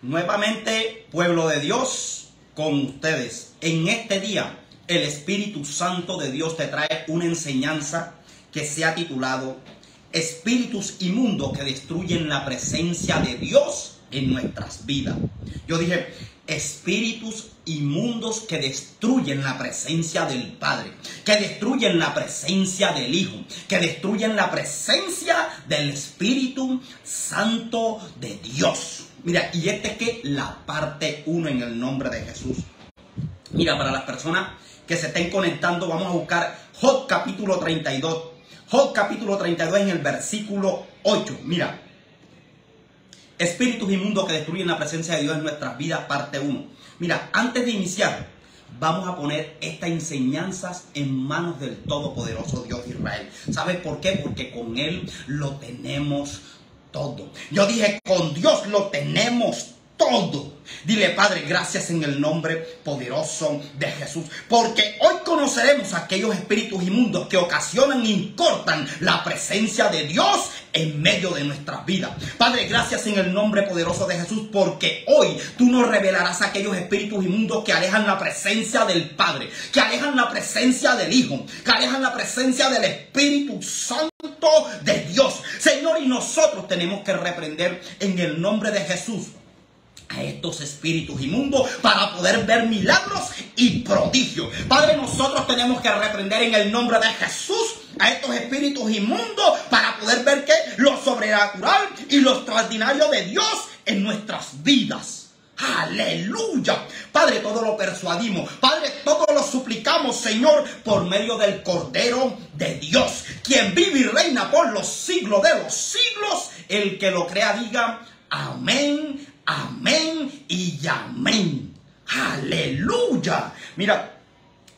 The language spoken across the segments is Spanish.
Nuevamente, pueblo de Dios, con ustedes. En este día, el Espíritu Santo de Dios te trae una enseñanza que se ha titulado Espíritus inmundos que destruyen la presencia de Dios en nuestras vidas. Yo dije, espíritus inmundos que destruyen la presencia del Padre, que destruyen la presencia del Hijo, que destruyen la presencia del Espíritu Santo de Dios. Mira, y este es que la parte 1 en el nombre de Jesús. Mira, para las personas que se estén conectando, vamos a buscar Job capítulo 32. Job capítulo 32 en el versículo 8. Mira, espíritus inmundos que destruyen la presencia de Dios en nuestras vidas, parte 1. Mira, antes de iniciar, vamos a poner estas enseñanzas en manos del Todopoderoso Dios de Israel. ¿Sabes por qué? Porque con Él lo tenemos todo. Yo dije, con Dios lo tenemos todo. Dile, Padre, gracias en el nombre poderoso de Jesús, porque hoy conoceremos a aquellos espíritus inmundos que ocasionan y cortan la presencia de Dios en medio de nuestras vidas. Padre, gracias en el nombre poderoso de Jesús, porque hoy tú nos revelarás a aquellos espíritus inmundos que alejan la presencia del Padre, que alejan la presencia del Hijo, que alejan la presencia del Espíritu Santo de Dios. Señor, y nosotros tenemos que reprender en el nombre de Jesús a estos espíritus inmundos para poder ver milagros y prodigios. Padre, nosotros tenemos que reprender en el nombre de Jesús a estos espíritus inmundos para poder ver que lo sobrenatural y lo extraordinario de Dios en nuestras vidas. Aleluya. Padre, todo lo persuadimos. Padre, todo lo suplicamos, Señor, por medio del Cordero de Dios, quien vive y reina por los siglos de los siglos. El que lo crea diga amén. Amén y amén. Aleluya. Mira,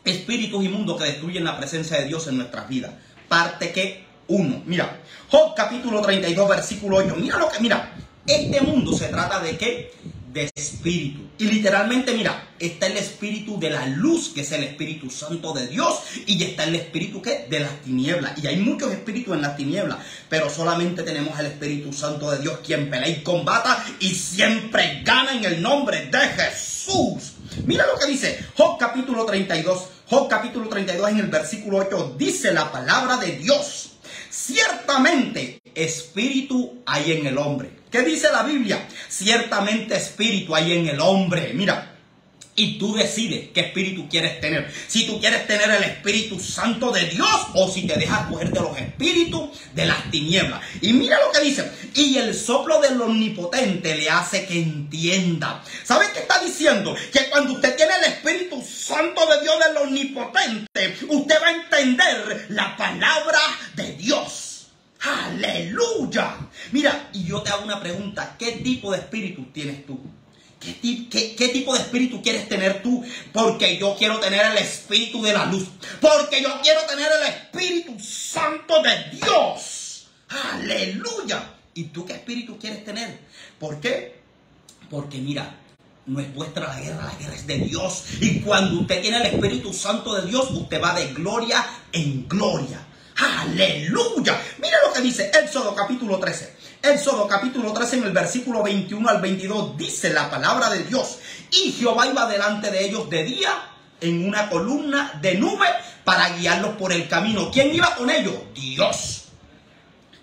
espíritus inmundos que destruyen la presencia de Dios en nuestras vidas. Parte que 1. Mira, Job capítulo 32 versículo 8. Mira lo que, mira, este mundo se trata de ¿qué? De espíritu. Y literalmente, mira, está el espíritu de la luz, que es el Espíritu Santo de Dios, y está el espíritu ¿qué? De las tinieblas. Y hay muchos espíritus en las tinieblas, pero solamente tenemos el Espíritu Santo de Dios, quien pelea y combata y siempre gana en el nombre de Jesús. Mira lo que dice Job capítulo 32. Job capítulo 32 en el versículo 8 dice la palabra de Dios: ciertamente espíritu hay en el hombre. ¿Qué dice la Biblia? Ciertamente espíritu hay en el hombre. Mira, y tú decides qué espíritu quieres tener. Si tú quieres tener el Espíritu Santo de Dios o si te dejas coger de los espíritus de las tinieblas. Y mira lo que dice: y el soplo del Omnipotente le hace que entienda. ¿Sabes qué está diciendo? Que cuando usted tiene el Espíritu Santo de Dios del Omnipotente, usted va a entender la palabra de Dios. Aleluya. Mira, y yo te hago una pregunta: ¿qué tipo de espíritu tienes tú? ¿Qué tipo de espíritu quieres tener tú? Porque yo quiero tener el espíritu de la luz, porque yo quiero tener el Espíritu Santo de Dios. Aleluya. ¿Y tú qué espíritu quieres tener? ¿Por qué? Porque mira, no es vuestra la guerra es de Dios. Y cuando usted tiene el Espíritu Santo de Dios, usted va de gloria en gloria. Aleluya. Mira lo que dice Éxodo capítulo 13. Éxodo capítulo 13 en el versículo 21 al 22 dice la palabra de Dios: y Jehová iba delante de ellos de día en una columna de nube para guiarlos por el camino. ¿Quién iba con ellos? Dios.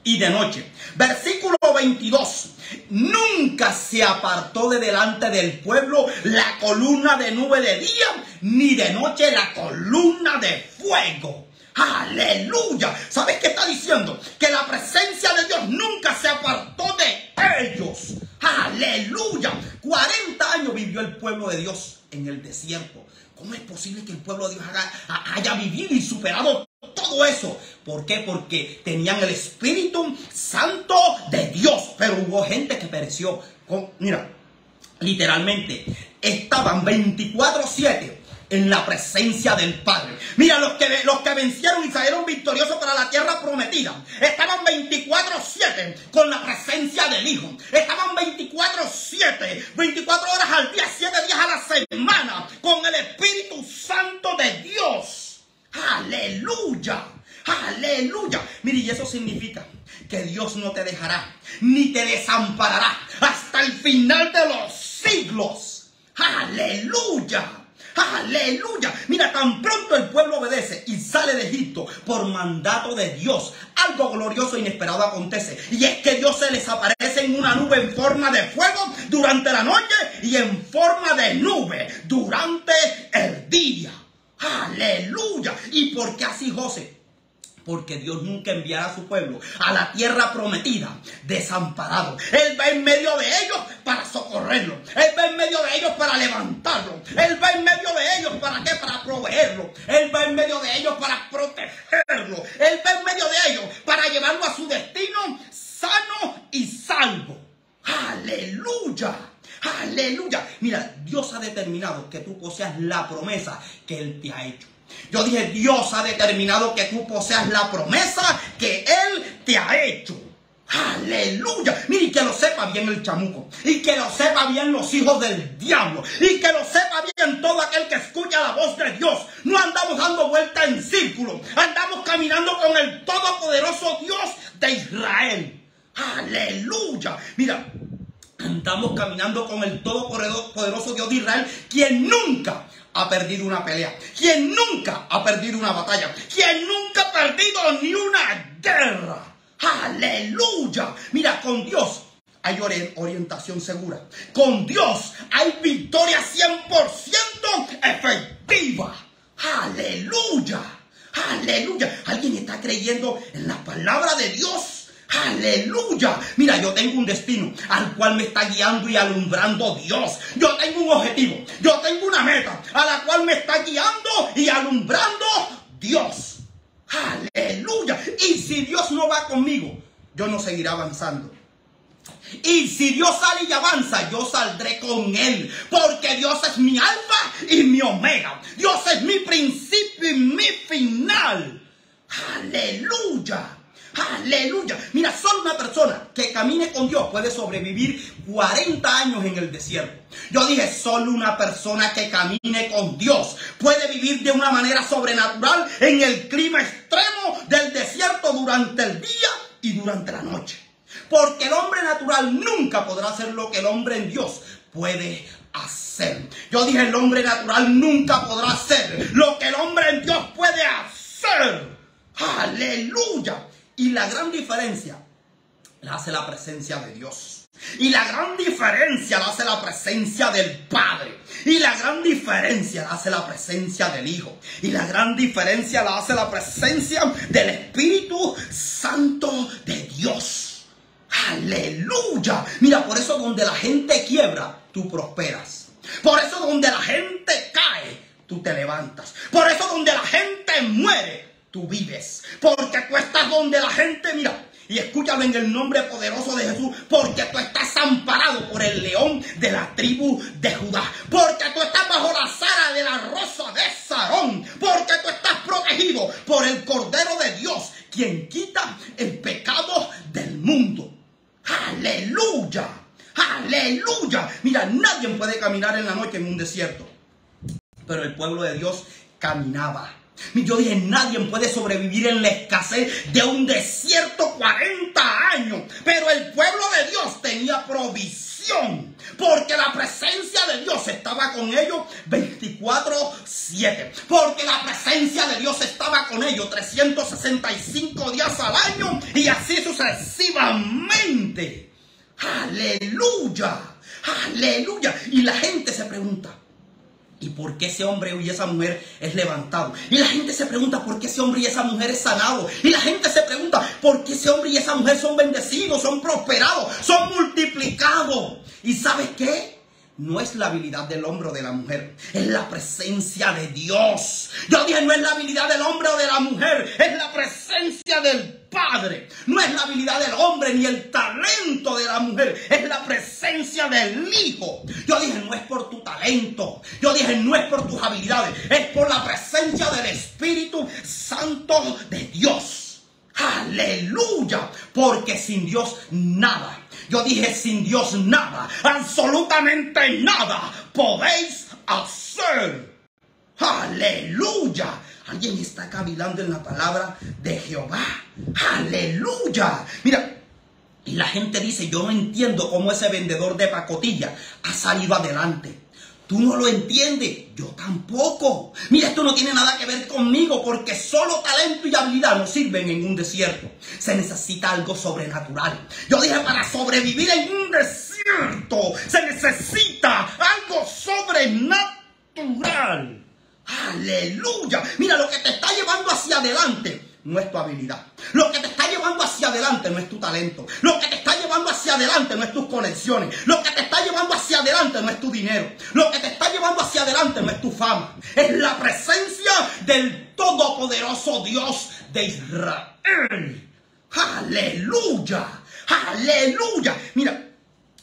Y de noche, versículo 22, nunca se apartó de delante del pueblo la columna de nube de día, ni de noche la columna de fuego. Aleluya. ¿Sabes qué está diciendo? Que la presencia de Dios nunca se apartó de ellos. Aleluya. 40 años vivió el pueblo de Dios en el desierto. ¿Cómo es posible que el pueblo de Dios haya vivido y superado todo eso? ¿Por qué? Porque tenían el Espíritu Santo de Dios. Pero hubo gente que pereció. Mira, literalmente estaban 24/7 en la presencia del Padre. Mira, los que vencieron y salieron victoriosos para la tierra prometida estaban 24/7 con la presencia del Hijo. Estaban 24/7, 24 horas al día, 7 días a la semana con el Espíritu Santo de Dios. Aleluya. Aleluya. Mire, y eso significa que Dios no te dejará ni te desamparará hasta el final de los siglos. Aleluya. Aleluya. Mira, tan pronto el pueblo obedece y sale de Egipto por mandato de Dios, algo glorioso e inesperado acontece. Y es que Dios se les aparece en una nube en forma de fuego durante la noche y en forma de nube durante el día. Aleluya. ¿Y por qué así, José? Porque Dios nunca enviará a su pueblo a la tierra prometida desamparado. Él va en medio de ellos para socorrerlo. Él va en medio de ellos para levantarlo. Él va en medio de ellos para ¿qué? Para proveerlo. Él va en medio de ellos para protegerlo. Él va en medio de ellos para llevarlo a su destino sano y salvo. Aleluya. Aleluya. Mira, Dios ha determinado que tú poseas la promesa que Él te ha hecho. Yo dije, Dios ha determinado que tú poseas la promesa que Él te ha hecho. Aleluya. Mire, y que lo sepa bien el chamuco. Y que lo sepa bien los hijos del diablo. Y que lo sepa bien todo aquel que escucha la voz de Dios. No andamos dando vueltas en círculo. Andamos caminando con el todopoderoso Dios de Israel. Aleluya. Mira, andamos caminando con el todopoderoso Dios de Israel, quien nunca ha perdido una pelea, quien nunca ha perdido una batalla, quien nunca ha perdido ni una guerra. Aleluya. Mira, con Dios hay orientación segura. Con Dios hay victoria 100% efectiva. Aleluya. Aleluya. ¿Alguien está creyendo en la palabra de Dios? Aleluya. Mira, yo tengo un destino al cual me está guiando y alumbrando Dios. Yo tengo un objetivo, yo tengo una meta a la cual me está guiando y alumbrando Dios. Aleluya. Y si Dios no va conmigo, yo no seguiré avanzando. Y si Dios sale y avanza, yo saldré con Él. Porque Dios es mi alfa y mi omega. Dios es mi principio y mi final. Aleluya. Aleluya. Mira, solo una persona que camine con Dios puede sobrevivir 40 años en el desierto. Yo dije, solo una persona que camine con Dios puede vivir de una manera sobrenatural en el clima extremo del desierto durante el día y durante la noche. Porque el hombre natural nunca podrá hacer lo que el hombre en Dios puede hacer. Yo dije, el hombre natural nunca podrá hacer lo que el hombre en Dios puede hacer. Aleluya. Y la gran diferencia la hace la presencia de Dios. Y la gran diferencia la hace la presencia del Padre. Y la gran diferencia la hace la presencia del Hijo. Y la gran diferencia la hace la presencia del Espíritu Santo de Dios. Aleluya. Mira, por eso donde la gente quiebra, tú prosperas. Por eso donde la gente cae, tú te levantas. Por eso donde la gente muere, tú vives. Porque tú estás donde la gente, mira, y escúchalo en el nombre poderoso de Jesús, porque tú estás amparado por el león de la tribu de Judá. Porque tú estás bajo la sara de la rosa de Sarón. Porque tú estás protegido por el Cordero de Dios, quien quita el pecado del mundo. Aleluya. Aleluya. Mira, nadie puede caminar en la noche en un desierto, pero el pueblo de Dios caminaba. Yo dije, nadie puede sobrevivir en la escasez de un desierto 40 años. Pero el pueblo de Dios tenía provisión, porque la presencia de Dios estaba con ellos 24/7. Porque la presencia de Dios estaba con ellos 365 días al año y así sucesivamente. Aleluya. Aleluya. Y la gente se pregunta, ¿y por qué ese hombre y esa mujer es levantado? Y la gente se pregunta, ¿por qué ese hombre y esa mujer es sanado? Y la gente se pregunta, ¿por qué ese hombre y esa mujer son bendecidos, son prosperados, son multiplicados? ¿Y sabes qué? No es la habilidad del hombre o de la mujer, es la presencia de Dios. Yo dije, no es la habilidad del hombre o de la mujer, es la presencia del Padre. No es la habilidad del hombre ni el talento de la mujer, es la presencia del Hijo. Yo dije, no es por tu talento, yo dije, no es por tus habilidades, es por la presencia del Espíritu Santo de Dios. Aleluya. Porque sin Dios nada. Yo dije, sin Dios nada, absolutamente nada podéis hacer. Aleluya. Alguien está cavilando en la palabra de Jehová. Aleluya. Mira, Y la gente dice, yo no entiendo cómo ese vendedor de pacotilla ha salido adelante. Tú no lo entiendes, yo tampoco. Mira, esto no tiene nada que ver conmigo porque solo talento y habilidad no sirven en un desierto. Se necesita algo sobrenatural. Yo dije, para sobrevivir en un desierto se necesita algo sobrenatural. Aleluya. Mira, lo que te está llevando hacia adelante no es tu habilidad. Lo que te está llevando hacia adelante no es tu talento. Lo que te está llevando hacia adelante no es tus conexiones. Lo que te está llevando hacia adelante no es tu dinero. Lo que te está llevando hacia adelante no es tu fama. Es la presencia del todopoderoso Dios de Israel. Aleluya. Aleluya. Mira,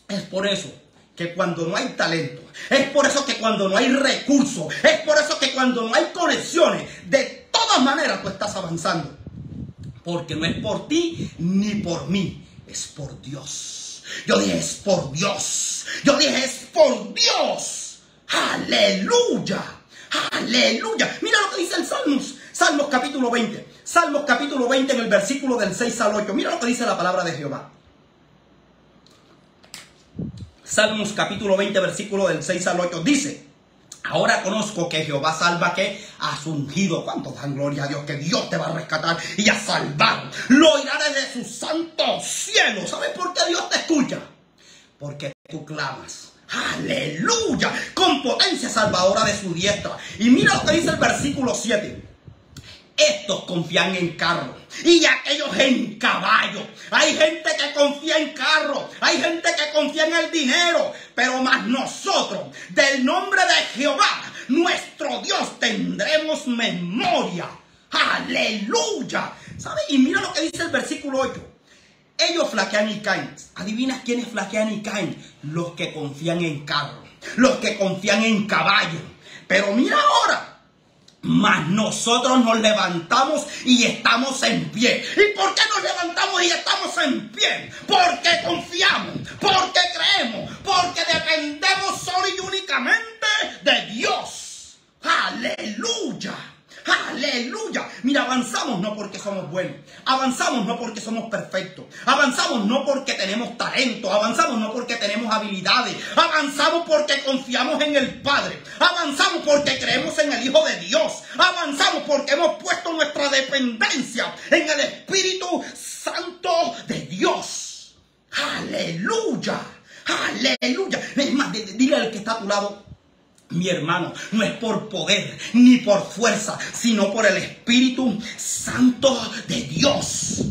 es por eso que cuando no hay talento, es por eso que cuando no hay recursos, es por eso que cuando no hay conexiones, de todas maneras tú estás avanzando. Porque no es por ti ni por mí, es por Dios. Yo dije, es por Dios. Yo dije, es por Dios. Aleluya. Aleluya. Mira lo que dice el Salmos. Salmos capítulo 20. Salmos capítulo 20 en el versículo del 6 al 8. Mira lo que dice la palabra de Jehová. Salmos capítulo 20, versículo del 6 al 8, dice: ahora conozco que Jehová salva que a su ungido. ¿Cuántos dan gloria a Dios? Que Dios te va a rescatar y a salvar. Lo oirá desde sus santos cielos. ¿Sabes por qué Dios te escucha? Porque tú clamas. Aleluya. Con potencia salvadora de su diestra. Y mira lo que dice el versículo 7. Estos confían en carro y aquellos en caballo. Hay gente que confía en carro, hay gente que confía en el dinero, pero más nosotros, del nombre de Jehová, nuestro Dios, tendremos memoria. Aleluya. ¿Sabes? Y mira lo que dice el versículo 8. Ellos flaquean y caen. ¿Adivinas quiénes flaquean y caen? Los que confían en carro, los que confían en caballo. Pero mira ahora. Mas nosotros nos levantamos y estamos en pie. ¿Y por qué nos levantamos y estamos en pie? Porque confiamos, porque creemos, porque dependemos solo y únicamente de Dios. Aleluya. Aleluya. Mira, avanzamos no porque somos buenos, avanzamos no porque somos perfectos, avanzamos no porque tenemos talento, avanzamos no porque tenemos habilidades, avanzamos porque confiamos en el Padre, avanzamos porque creemos en el Hijo de Dios, avanzamos porque hemos puesto nuestra dependencia en el Espíritu Santo de Dios. Aleluya. Aleluya. Es más, dile al que está a tu lado: mi hermano, no es por poder ni por fuerza, sino por el Espíritu Santo de Dios.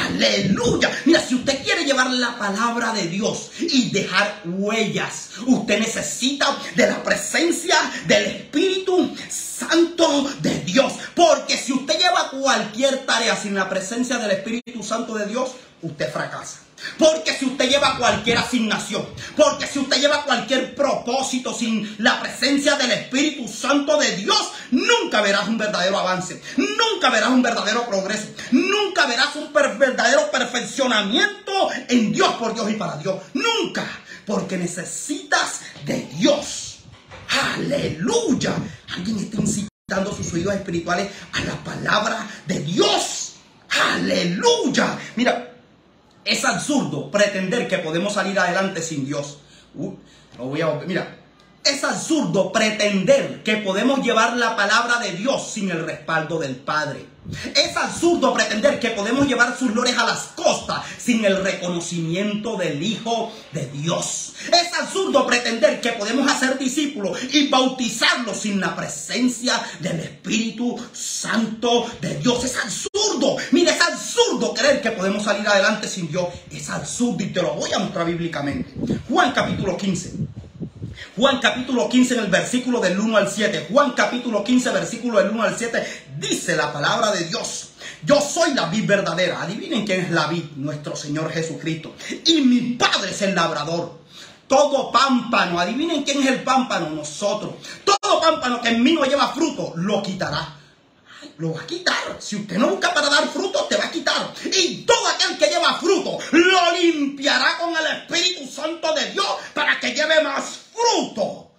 Aleluya. Mira, si usted quiere llevar la palabra de Dios y dejar huellas, usted necesita de la presencia del Espíritu Santo de Dios. Porque si usted lleva cualquier tarea sin la presencia del Espíritu Santo de Dios, usted fracasa. Porque si usted lleva cualquier asignación, porque si usted lleva cualquier propósito sin la presencia del Espíritu Santo de Dios, nunca verás un verdadero avance, nunca verás un verdadero progreso, nunca verás un verdadero perfeccionamiento en Dios, por Dios y para Dios. Nunca, porque necesitas de Dios. Aleluya. Alguien está incitando sus oídos espirituales a la palabra de Dios. Aleluya. Mira, es absurdo pretender que podemos salir adelante sin Dios. Mira, es absurdo pretender que podemos llevar la palabra de Dios sin el respaldo del Padre. Es absurdo pretender que podemos llevar sus lores a las costas sin el reconocimiento del Hijo de Dios. Es absurdo pretender que podemos hacer discípulos y bautizarlos sin la presencia del Espíritu Santo de Dios. Es absurdo. Mira, es absurdo creer que podemos salir adelante sin Dios. Es absurdo y te lo voy a mostrar bíblicamente. Juan capítulo 15. Juan capítulo 15 en el versículo del 1 al 7. Juan capítulo 15 versículo del 1 al 7 dice la palabra de Dios: yo soy la vid verdadera. Adivinen quién es la vid: nuestro Señor Jesucristo. Y mi Padre es el labrador. Todo pámpano, adivinen quién es el pámpano: nosotros. Todo pámpano que en mí no lleva fruto, lo quitará. Lo va a quitar. Si usted no busca para dar fruto, te va a quitar. Y todo aquel que lleva fruto, lo limpiará con el Espíritu Santo de Dios para que lleve más fruto.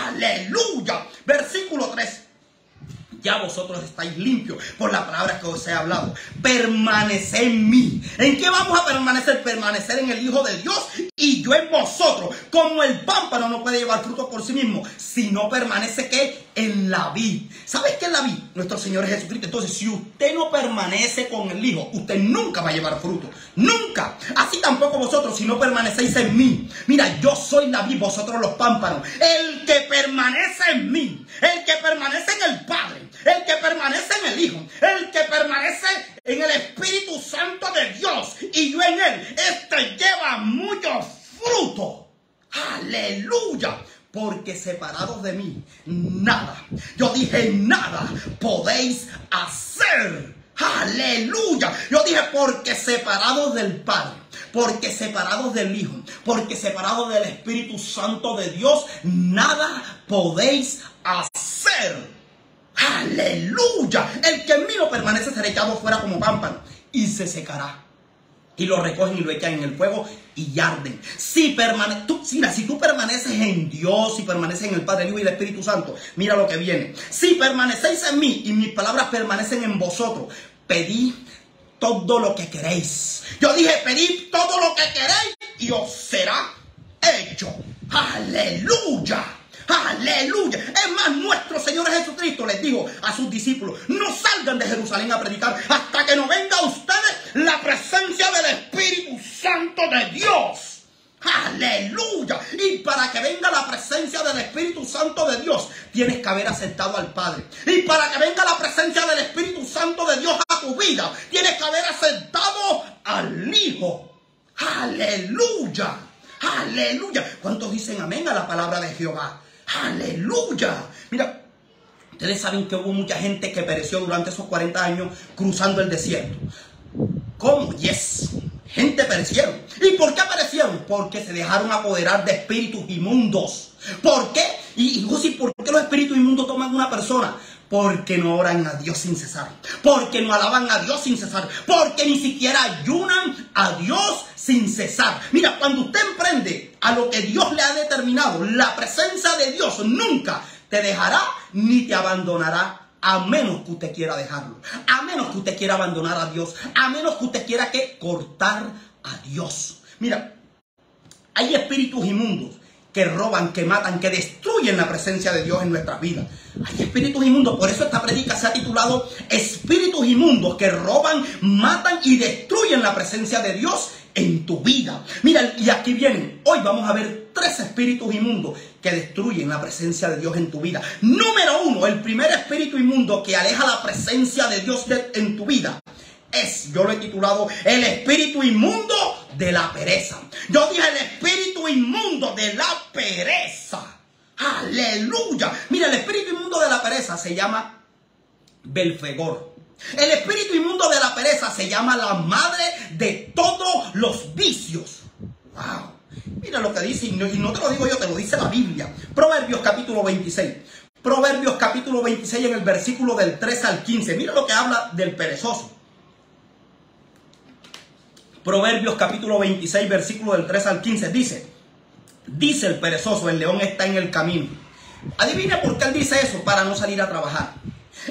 Aleluya. Versículo 3. ya vosotros estáis limpios por la palabra que os he hablado. Permaneced en mí. ¿En qué vamos a permanecer? Permanecer en el Hijo de Dios y yo en vosotros. Como el pámpano no puede llevar fruto por sí mismo, si no permanece, ¿qué? En la vid. ¿Sabes qué es la vid? Nuestro Señor Jesucristo. Entonces, si usted no permanece con el Hijo, usted nunca va a llevar fruto. Nunca. Así tampoco vosotros, si no permanecéis en mí. Mira, yo soy la vid, vosotros los pámpanos. El que permanece en mí, el que permanece en el Padre, el que permanece en el Hijo, el que permanece en el Espíritu Santo de Dios y yo en él, este lleva mucho fruto. Aleluya. Porque separados de mí, nada, yo dije nada podéis hacer. Aleluya. Yo dije porque separados del Padre, porque separados del Hijo, porque separados del Espíritu Santo de Dios, nada podéis hacer. Aleluya. El que en mí no permanece será echado fuera como pámpano y se secará. Y lo recogen y lo echan en el fuego y arden. Si tú permaneces en Dios, si permaneces en el Padre, el Hijo y el Espíritu Santo, mira lo que viene. Si permanecéis en mí y mis palabras permanecen en vosotros, pedid todo lo que queréis. Yo dije, pedid todo lo que queréis y os será hecho. Aleluya. Aleluya. Es más, nuestro Señor Jesucristo les dijo a sus discípulos: no salgan de Jerusalén a predicar hasta que no venga a ustedes la presencia del Espíritu Santo de Dios. Aleluya. Y para que venga la presencia del Espíritu Santo de Dios, tienes que haber aceptado al Padre. Y para que venga la presencia del Espíritu Santo de Dios a tu vida, tienes que haber aceptado al Hijo. Aleluya. Aleluya. ¿Cuántos dicen amén a la palabra de Jehová? Aleluya. Mira, ustedes saben que hubo mucha gente que pereció durante esos 40 años cruzando el desierto. ¿Cómo? Yes. Gente perecieron. ¿Y por qué perecieron? Porque se dejaron apoderar de espíritus inmundos. ¿Por qué? Y José, ¿por qué los espíritus inmundos toman una persona? Porque no oran a Dios sin cesar. Porque no alaban a Dios sin cesar. Porque ni siquiera ayunan a Dios sin cesar. Mira, cuando usted emprende a lo que Dios le ha determinado, la presencia de Dios nunca te dejará ni te abandonará. A menos que usted quiera dejarlo. A menos que usted quiera abandonar a Dios. A menos que usted quiera que cortar a Dios. Mira, hay espíritus inmundos que roban, que matan, que destruyen la presencia de Dios en nuestras vidas. Hay espíritus inmundos. Por eso esta predica se ha titulado Espíritus inmundos que roban, matan y destruyen la presencia de Dios en tu vida. Mira, y aquí vienen. Hoy vamos a ver 3 espíritus inmundos que destruyen la presencia de Dios en tu vida. Número 1, el primer espíritu inmundo que aleja la presencia de Dios en tu vida yo lo he titulado el espíritu inmundo de la pereza. Yo dije el espíritu inmundo de la pereza. Aleluya. Mira, el espíritu inmundo de la pereza se llama Belfegor. El espíritu inmundo de la pereza se llama la madre de todos los vicios. Wow. Mira lo que dice, y no te lo digo yo, te lo dice la Biblia. Proverbios capítulo 26. Proverbios capítulo 26 en el versículo del 3 al 15. Mira lo que habla del perezoso. Proverbios capítulo 26, versículo del 3 al 15. Dice el perezoso, el león está en el camino. Adivina por qué él dice eso: para no salir a trabajar.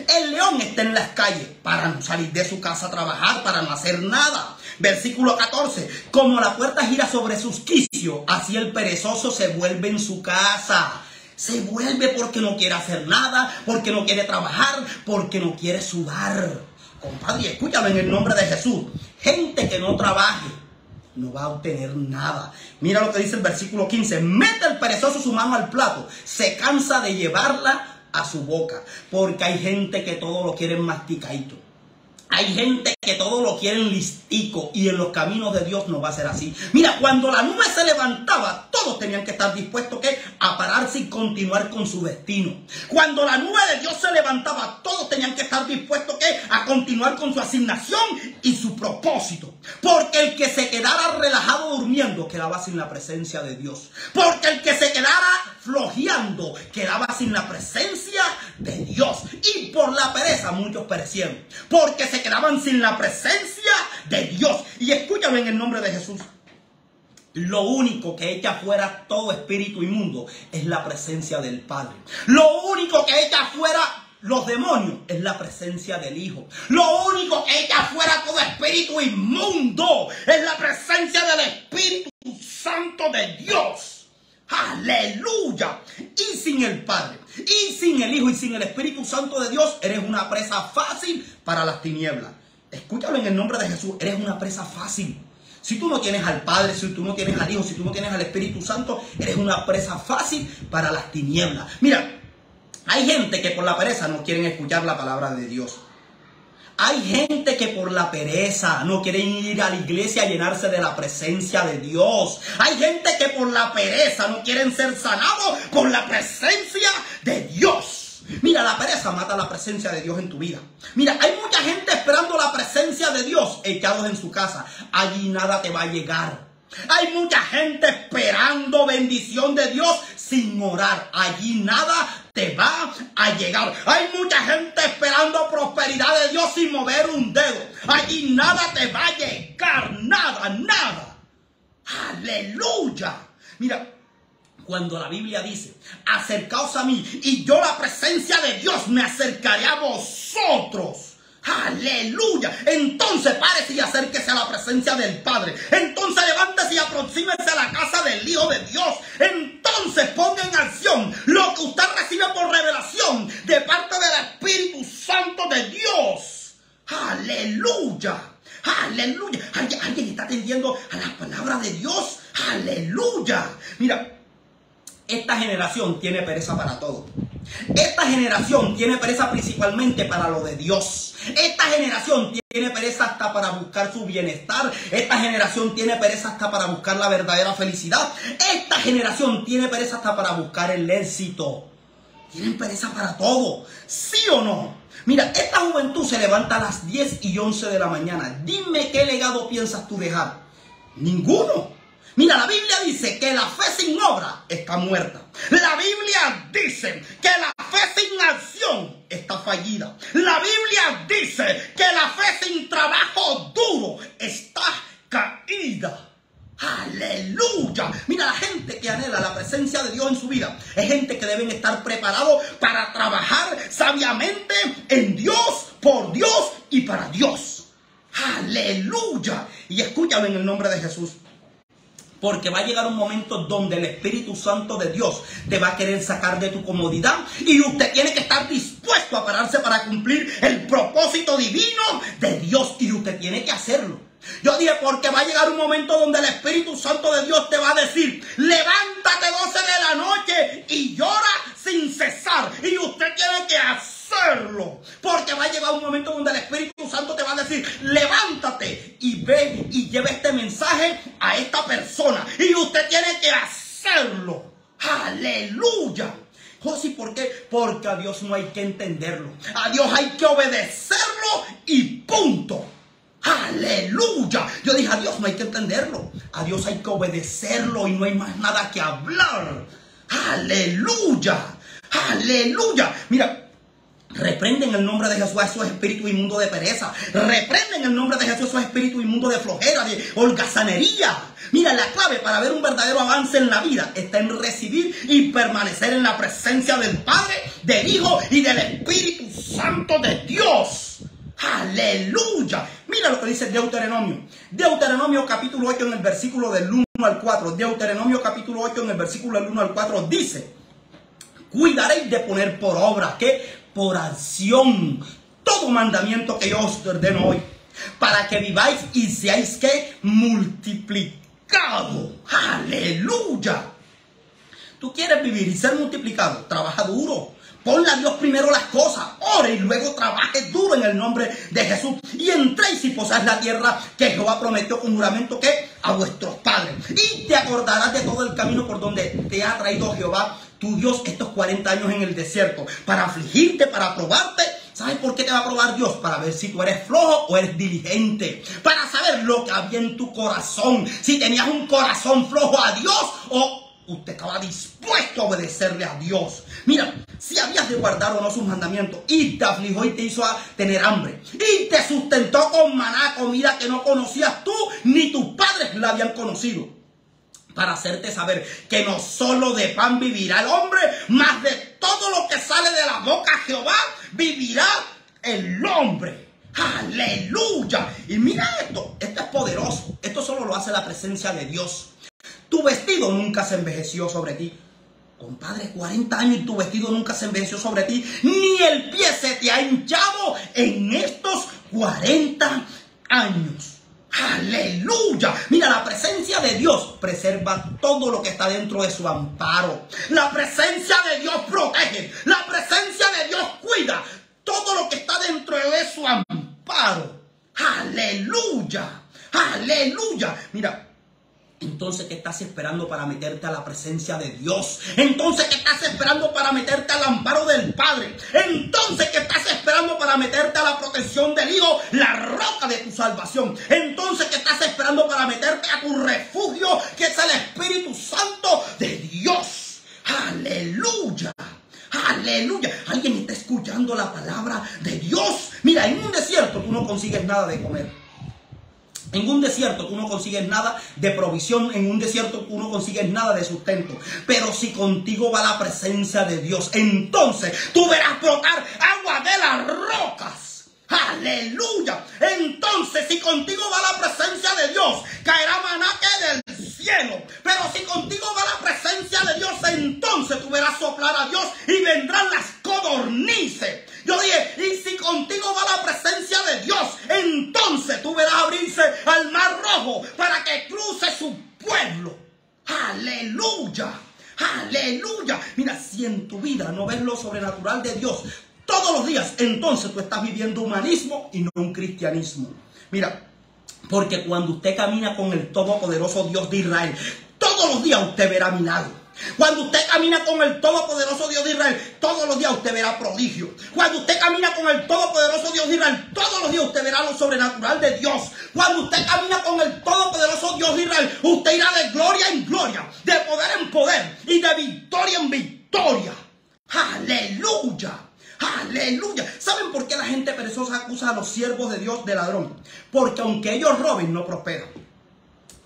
El león está en las calles para no salir de su casa a trabajar, para no hacer nada. Versículo 14. Como la puerta gira sobre sus quicios, así el perezoso se vuelve en su casa. Se vuelve porque no quiere hacer nada, porque no quiere trabajar, porque no quiere sudar. Compadre, escúchame en el nombre de Jesús. Gente que no trabaje no va a obtener nada. Mira lo que dice el versículo 15. Mete el perezoso su mano al plato, se cansa de llevarla a su boca. Porque hay gente que todo lo quieren masticadito. Hay gente que todo lo quieren listico, y en los caminos de Dios no va a ser así. Mira, cuando la nube se levantaba, todos tenían que estar dispuestos a pararse y continuar con su destino. Cuando la nube de Dios se levantaba, todos tenían que estar dispuestos a continuar con su asignación y su propósito. Porque el que se quedara relajado durmiendo quedaba sin la presencia de Dios. Porque el que se quedara flojeando quedaba sin la presencia de Dios. Y por la pereza muchos perecieron, porque se quedaban sin la presencia de Dios. Y escúchame en el nombre de Jesús. Lo único que echa fuera todo espíritu inmundo es la presencia del Padre. Lo único que echa fuera los demonios es la presencia del Hijo. Lo único que echa fuera todo espíritu inmundo es la presencia del Espíritu Santo de Dios. ¡Aleluya! Y sin el Padre, y sin el Hijo, y sin el Espíritu Santo de Dios, eres una presa fácil para las tinieblas. Escúchalo en el nombre de Jesús, eres una presa fácil. Si tú no tienes al Padre, si tú no tienes al Hijo, si tú no tienes al Espíritu Santo, eres una presa fácil para las tinieblas. Mira, hay gente que por la pereza no quieren escuchar la palabra de Dios. Hay gente que por la pereza no quieren ir a la iglesia a llenarse de la presencia de Dios. Hay gente que por la pereza no quieren ser sanados por la presencia de Dios. Mira, la pereza mata la presencia de Dios en tu vida. Mira, hay mucha gente esperando la presencia de Dios echados en su casa. Allí nada te va a llegar. Hay mucha gente esperando bendición de Dios sin orar. Allí nada te va a llegar. Hay mucha gente esperando prosperidad de Dios sin mover un dedo. Allí nada te va a llegar. Nada, nada. Aleluya. Mira, cuando la Biblia dice, acercaos a mí y yo la presencia de Dios me acercaré a vosotros. Aleluya. Entonces párese y acérquese a la presencia del Padre. Entonces levántese y aproxímese a la casa del Hijo de Dios. Entonces ponga en acción lo que usted recibe por revelación de parte del Espíritu Santo de Dios. Aleluya. Aleluya. ¿Alguien está atendiendo a la palabra de Dios? Aleluya. Mira, esta generación tiene pereza para todo. Esta generación tiene pereza principalmente para lo de Dios. Esta generación tiene pereza hasta para buscar su bienestar. Esta generación tiene pereza hasta para buscar la verdadera felicidad. Esta generación tiene pereza hasta para buscar el éxito. Tienen pereza para todo. ¿Sí o no? Mira, esta juventud se levanta a las 10 y 11 de la mañana. Dime qué legado piensas tú dejar. Ninguno. Mira, la Biblia dice que la fe sin obra está muerta. La Biblia dice que la fe sin acción está fallida. La Biblia dice que la fe sin trabajo duro está caída. ¡Aleluya! Mira, la gente que anhela la presencia de Dios en su vida es gente que deben estar preparados para trabajar sabiamente en Dios, por Dios y para Dios. ¡Aleluya! Y escúchame en el nombre de Jesús. Porque va a llegar un momento donde el Espíritu Santo de Dios te va a querer sacar de tu comodidad y usted tiene que estar dispuesto a pararse para cumplir el propósito divino de Dios y usted tiene que hacerlo. Yo dije, porque va a llegar un momento donde el Espíritu Santo de Dios te va a decir, levántate 12 de la noche y llora sin cesar. Y usted tiene que hacerlo. Porque va a llegar un momento donde el Espíritu Santo te va a decir, levántate y ve y lleva este mensaje a esta persona. Y usted tiene que hacerlo. ¡Aleluya! José, ¿por qué? Porque a Dios no hay que entenderlo. A Dios hay que obedecerlo y punto. ¡Aleluya! Yo dije, a Dios no hay que entenderlo. A Dios hay que obedecerlo y no hay más nada que hablar. ¡Aleluya! ¡Aleluya! Mira, reprenden el nombre de Jesús a esos espíritus inmundos de pereza. Reprenden el nombre de Jesús a esos espíritus inmundos de flojera, de holgazanería. Mira, la clave para ver un verdadero avance en la vida está en recibir y permanecer en la presencia del Padre, del Hijo y del Espíritu Santo de Dios. ¡Aleluya! Mira lo que dice Deuteronomio. Deuteronomio capítulo 8 en el versículo del 1 al 4. Deuteronomio capítulo 8 en el versículo del 1 al 4 dice: cuidaréis de poner por obra, ¿qué? Por acción, todo mandamiento que yo os ordeno hoy, para que viváis y seáis, ¿qué? Multiplicado. ¡Aleluya! ¿Tú quieres vivir y ser multiplicado? Trabaja duro. Ponle a Dios primero las cosas, ore y luego trabaje duro en el nombre de Jesús. Y entréis y poseáis la tierra que Jehová prometió con juramento que a vuestros padres. Y te acordarás de todo el camino por donde te ha traído Jehová, tu Dios, estos 40 años en el desierto, para afligirte, para probarte. ¿Sabes por qué te va a probar Dios? Para ver si tú eres flojo o eres diligente. Para saber lo que había en tu corazón. Si tenías un corazón flojo a Dios o usted estaba dispuesto a obedecerle a Dios. Mira, si habías de guardar o no sus mandamientos, y te afligió y te hizo a tener hambre, y te sustentó con maná, comida que no conocías tú, ni tus padres la habían conocido, para hacerte saber que no solo de pan vivirá el hombre, mas de todo lo que sale de la boca de Jehová vivirá el hombre. Aleluya. Y mira esto es poderoso. Esto solo lo hace la presencia de Dios. Tu vestido nunca se envejeció sobre ti. Compadre, 40 años y tu vestido nunca se envejeció sobre ti. Ni el pie se te ha hinchado en estos 40 años. Aleluya. Mira, la presencia de Dios preserva todo lo que está dentro de su amparo. La presencia de Dios protege. La presencia de Dios cuida todo lo que está dentro de su amparo. Aleluya. Aleluya. Mira. Entonces, ¿qué estás esperando para meterte a la presencia de Dios? Entonces, ¿qué estás esperando para meterte al amparo del Padre? Entonces, ¿qué estás esperando para meterte a la protección del Hijo, la roca de tu salvación? Entonces, ¿qué estás esperando para meterte a tu refugio, que es el Espíritu Santo de Dios? ¡Aleluya! ¡Aleluya! ¿Alguien está escuchando la palabra de Dios? Mira, en un desierto tú no consigues nada de comer. En un desierto tú no consigues nada de provisión, en un desierto tú no consigues nada de sustento. Pero si contigo va la presencia de Dios, entonces tú verás brotar agua de las rocas. ¡Aleluya! Entonces, si contigo va la presencia de Dios, caerá maná que del cielo. Pero si contigo va la presencia de Dios, entonces tú verás soplar a Dios y vendrán las codornices. Yo dije, y si contigo va la presencia de Dios, entonces tú verás abrirse al mar rojo para que cruce su pueblo. ¡Aleluya! ¡Aleluya! Mira, si en tu vida no ves lo sobrenatural de Dios todos los días, entonces tú estás viviendo humanismo y no un cristianismo. Mira, porque cuando usted camina con el todopoderoso Dios de Israel, todos los días usted verá milagros. Cuando usted camina con el todopoderoso Dios de Israel, todos los días usted verá prodigio. Cuando usted camina con el todopoderoso Dios de Israel, todos los días usted verá lo sobrenatural de Dios. Cuando usted camina con el todopoderoso Dios de Israel, usted irá de gloria en gloria, de poder en poder y de victoria en victoria. ¡Aleluya! ¡Aleluya! ¿Saben por qué la gente perezosa acusa a los siervos de Dios de ladrón? Porque aunque ellos roben, no prosperan.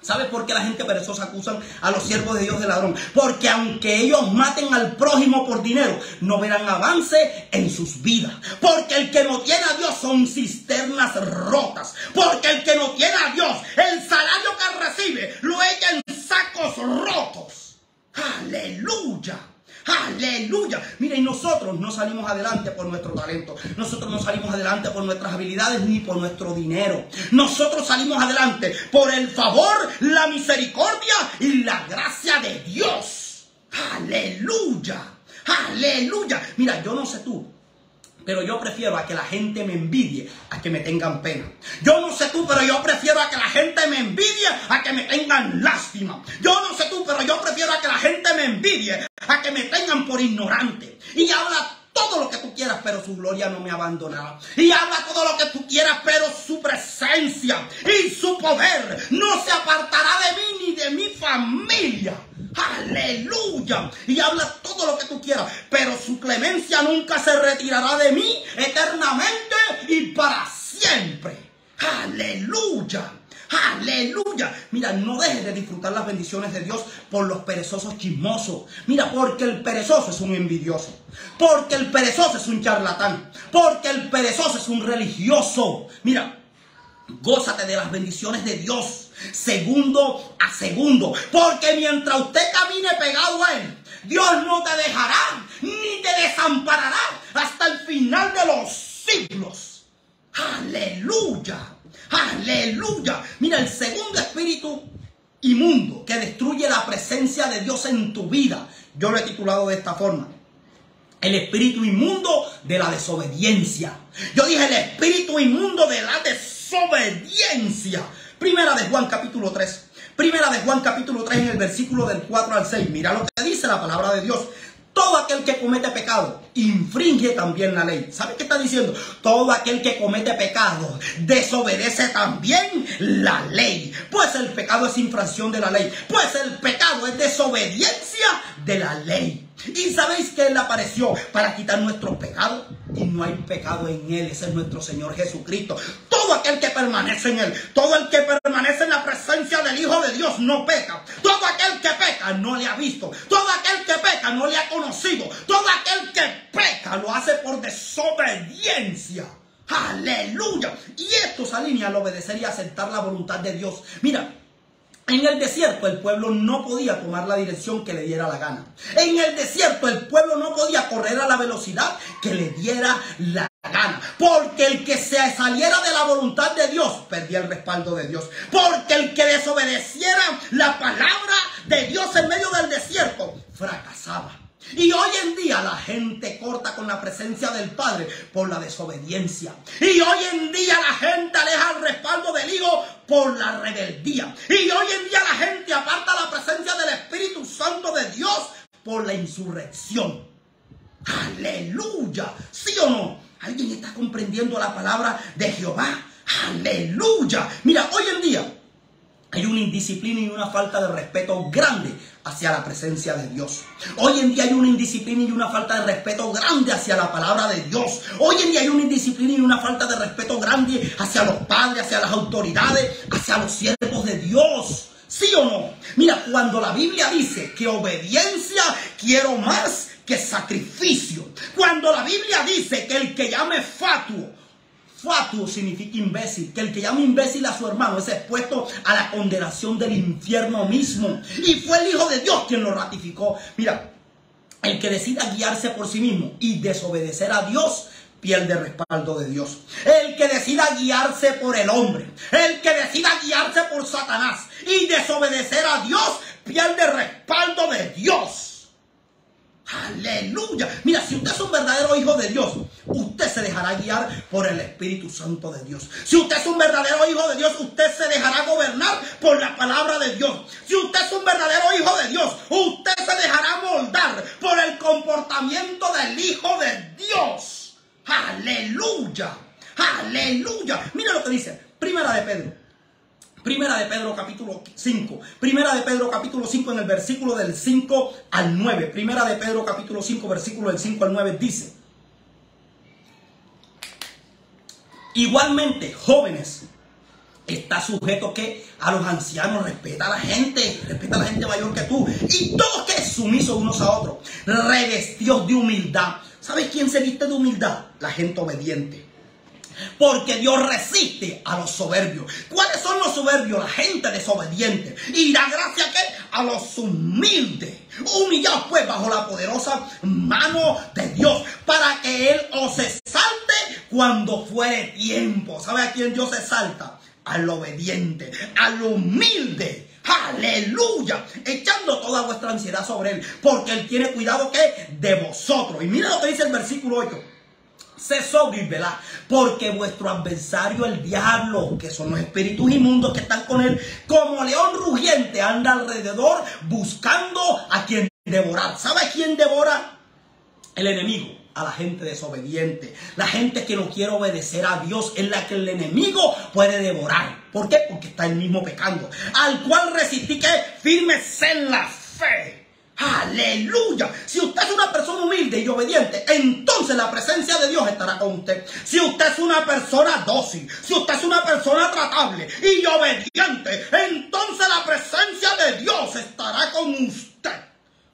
¿Sabes por qué la gente perezosa acusan a los siervos de Dios de ladrón? Porque aunque ellos maten al prójimo por dinero, no verán avance en sus vidas. Porque el que no tiene a Dios son cisternas rotas. Porque el que no tiene a Dios, el salario que recibe, lo echa en sacos rotos. ¡Aleluya! ¡Aleluya! Mira, y nosotros no salimos adelante por nuestro talento. Nosotros no salimos adelante por nuestras habilidades ni por nuestro dinero. Nosotros salimos adelante por el favor, la misericordia y la gracia de Dios. ¡Aleluya! ¡Aleluya! Mira, yo no sé tú, pero yo prefiero a que la gente me envidie a que me tengan pena. Yo no sé tú, pero yo prefiero a que la gente me envidie a que me tengan lástima. Yo no sé tú, pero yo prefiero a que la gente me envidie a que me tengan por ignorante. Y habla todo lo que tú quieras, pero su gloria no me abandonará. Y habla todo lo que tú quieras, pero su presencia y su poder no se apartará de mí ni de mi familia. ¡Aleluya! Y habla todo lo que tú quieras, pero su clemencia nunca se retirará de mí eternamente y para siempre. ¡Aleluya! ¡Aleluya! Mira, no dejes de disfrutar las bendiciones de Dios por los perezosos chismosos. Mira, porque el perezoso es un envidioso. Porque el perezoso es un charlatán. Porque el perezoso es un religioso. Mira, gózate de las bendiciones de Dios, segundo a segundo. Porque mientras usted camine pegado a Él, Dios no te dejará ni te desamparará hasta el final de los siglos. ¡Aleluya! ¡Aleluya! Mira, el segundo espíritu inmundo que destruye la presencia de Dios en tu vida, yo lo he titulado de esta forma: el espíritu inmundo de la desobediencia. Yo dije el espíritu inmundo de la desobediencia. Primera de Juan capítulo 3. Primera de Juan capítulo 3 en el versículo del 4 al 6. Mira lo que dice la palabra de Dios. Todo aquel que comete pecado infringe también la ley. ¿Sabe qué está diciendo? Todo aquel que comete pecado desobedece también la ley. Pues el pecado es infracción de la ley. Pues el pecado es desobediencia de la ley. Y sabéis que Él apareció para quitar nuestros pecados. Y no hay pecado en Él. Ese es nuestro Señor Jesucristo. Todo aquel que permanece en Él, todo el que permanece en la presencia del Hijo de Dios no peca. Todo aquel que peca no le ha visto. Todo aquel que peca no le ha conocido. Todo aquel que peca lo hace por desobediencia. Aleluya. Y esto se alinea al obedecer y aceptar la voluntad de Dios. Mira, en el desierto el pueblo no podía tomar la dirección que le diera la gana. En el desierto el pueblo no podía correr a la velocidad que le diera la gana. Porque el que se saliera de la voluntad de Dios perdía el respaldo de Dios. Porque el que desobedeciera la palabra de Dios en medio del desierto fracasaba. Y hoy en día la gente corta con la presencia del Padre por la desobediencia. Y hoy en día la gente aleja el respaldo del Hijo por la rebeldía. Y hoy en día la gente aparta la presencia del Espíritu Santo de Dios por la insurrección. Aleluya. ¿Sí o no? ¿Alguien está comprendiendo la palabra de Jehová? Aleluya. Mira, hoy en día hay una indisciplina y una falta de respeto grande hacia la presencia de Dios. Hoy en día hay una indisciplina y una falta de respeto grande hacia la palabra de Dios. Hoy en día hay una indisciplina y una falta de respeto grande hacia los padres, hacia las autoridades, hacia los siervos de Dios. ¿Sí o no? Mira, cuando la Biblia dice que obediencia quiero más que sacrificio. Cuando la Biblia dice que el que llame fatuo significa imbécil, que el que llama imbécil a su hermano es expuesto a la condenación del infierno mismo. Y fue el Hijo de Dios quien lo ratificó. Mira, el que decida guiarse por sí mismo y desobedecer a Dios pierde el respaldo de Dios. El que decida guiarse por el hombre, el que decida guiarse por Satanás y desobedecer a Dios pierde el respaldo de Dios. Aleluya. Mira, si usted es un verdadero hijo de Dios, usted se dejará guiar por el Espíritu Santo de Dios. Si usted es un verdadero hijo de Dios, usted se dejará gobernar por la palabra de Dios. Si usted es un verdadero hijo de Dios, usted se dejará moldar por el comportamiento del Hijo de Dios. Aleluya. Aleluya. Mira lo que dice Primera de Pedro capítulo 5. Primera de Pedro capítulo 5 en el versículo del 5 al 9. Primera de Pedro capítulo 5 versículo del 5 al 9 dice: igualmente, jóvenes, está sujeto que a los ancianos, respeta a la gente mayor que tú. Y todos que sumisos unos a otros, revestidos de humildad. ¿Sabes quién se viste de humildad? La gente obediente. Porque Dios resiste a los soberbios. ¿Cuáles son los soberbios? La gente desobediente. Y da gracia ¿qué? A los humildes. Humillados pues bajo la poderosa mano de Dios, para que Él os exalte cuando fuere tiempo. ¿Sabe a quién Dios exalta? Al obediente, al humilde. Aleluya, echando toda vuestra ansiedad sobre Él, porque Él tiene cuidado ¿qué? De vosotros. Y mira lo que dice el versículo 8. Sé sobrio y velad, porque vuestro adversario el diablo, que son los espíritus inmundos que están con él, como león rugiente anda alrededor buscando a quien devorar. ¿Sabe a quién devora? El enemigo. A la gente desobediente, la gente que no quiere obedecer a Dios, es la que el enemigo puede devorar. ¿Por qué? Porque está el mismo pecando, al cual resistí que firmes en la fe. Aleluya. Si usted es una persona humilde y obediente, entonces la presencia de Dios estará con usted. Si usted es una persona dócil, si usted es una persona tratable y obediente, entonces la presencia de Dios estará con usted.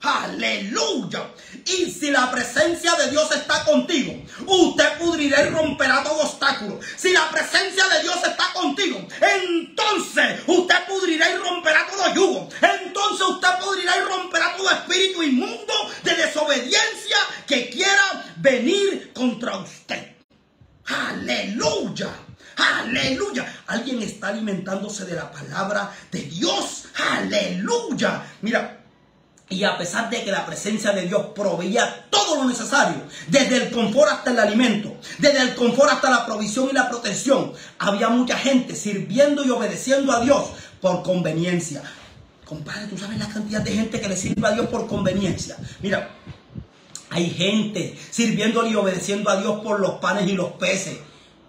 Aleluya. Y si la presencia de Dios está contigo, usted pudrirá y romperá todo obstáculo. Si la presencia de Dios está contigo, entonces usted pudrirá y romperá todo yugo. Entonces usted pudrirá y romperá todo espíritu inmundo de desobediencia que quiera venir contra usted. Aleluya. Aleluya. Alguien está alimentándose de la palabra de Dios. Aleluya. Mira, y a pesar de que la presencia de Dios proveía todo lo necesario, desde el confort hasta el alimento, desde el confort hasta la provisión y la protección, había mucha gente sirviendo y obedeciendo a Dios por conveniencia. Compadre, ¿tú sabes la cantidad de gente que le sirve a Dios por conveniencia? Mira, hay gente sirviéndole y obedeciendo a Dios por los panes y los peces.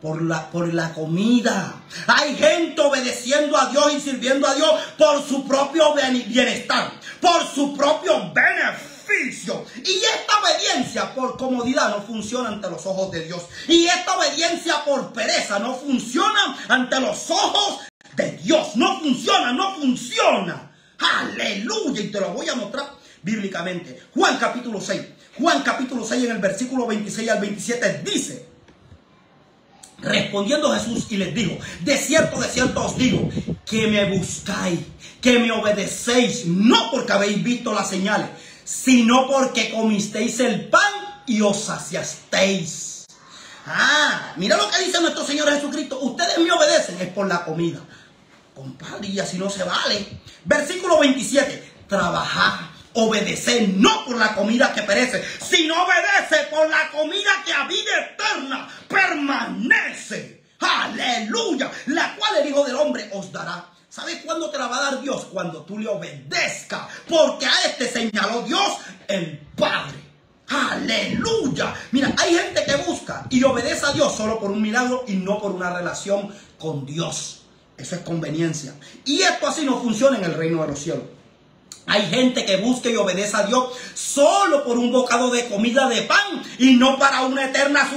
Por la comida. Hay gente obedeciendo a Dios y sirviendo a Dios por su propio bienestar, por su propio beneficio. sacrificio. Y esta obediencia por comodidad no funciona ante los ojos de Dios. Y esta obediencia por pereza no funciona ante los ojos de Dios. No funciona, no funciona. Aleluya. Y te lo voy a mostrar bíblicamente. Juan capítulo 6. Juan capítulo 6 en el versículo 26 al 27 dice: respondiendo Jesús y les dijo: de cierto os digo, que me buscáis, que me obedecéis, no porque habéis visto las señales, sino porque comisteis el pan y os saciasteis. Mira lo que dice nuestro Señor Jesucristo: ustedes me obedecen es por la comida. Compadre, y así no se vale. Versículo 27, trabajad, obedeced no por la comida que perece, sino obedece por la comida que a vida eterna permanece. Aleluya. La cual el Hijo del Hombre os dará. ¿Sabes cuándo te la va a dar Dios? Cuando tú le obedezcas. Porque a este señaló Dios el Padre. Aleluya. Mira, hay gente que busca y obedece a Dios solo por un milagro y no por una relación con Dios. Eso es conveniencia. Y esto así no funciona en el reino de los cielos. Hay gente que busca y obedece a Dios solo por un bocado de comida de pan y no para una eterna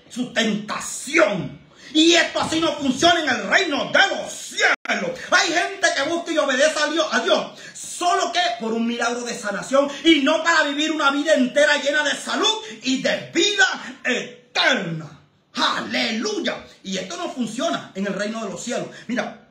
sustentación. Y esto así no funciona en el reino de los cielos. Hay gente que busca y obedece a Dios solo que por un milagro de sanación y no para vivir una vida entera llena de salud y de vida eterna. Aleluya. Y esto no funciona en el reino de los cielos. Mira,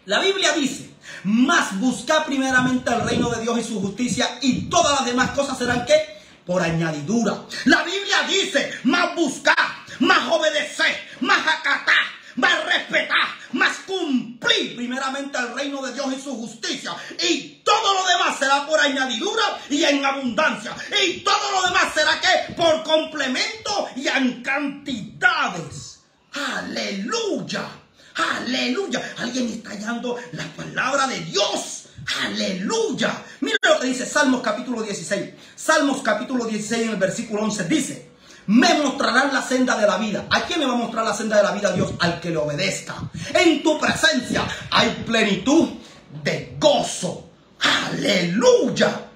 la Biblia dice: mas buscad primeramente el reino de Dios y su justicia, y todas las demás cosas serán, ¿qué? Por añadidura. La Biblia dice: más buscar, más obedecer, más acatar, más respetar, más cumplir primeramente el reino de Dios y su justicia, y todo lo demás será por añadidura y en abundancia, y todo lo demás será, ¿qué? Por complemento y en cantidades. Aleluya. Aleluya. Alguien está hallando la palabra de Dios. Aleluya. Mira lo que dice Salmos capítulo 16. Salmos capítulo 16 en el versículo 11 dice: me mostrarán la senda de la vida. ¿A quién me va a mostrar la senda de la vida Dios? Al que le obedezca. En tu presencia hay plenitud de gozo. Aleluya.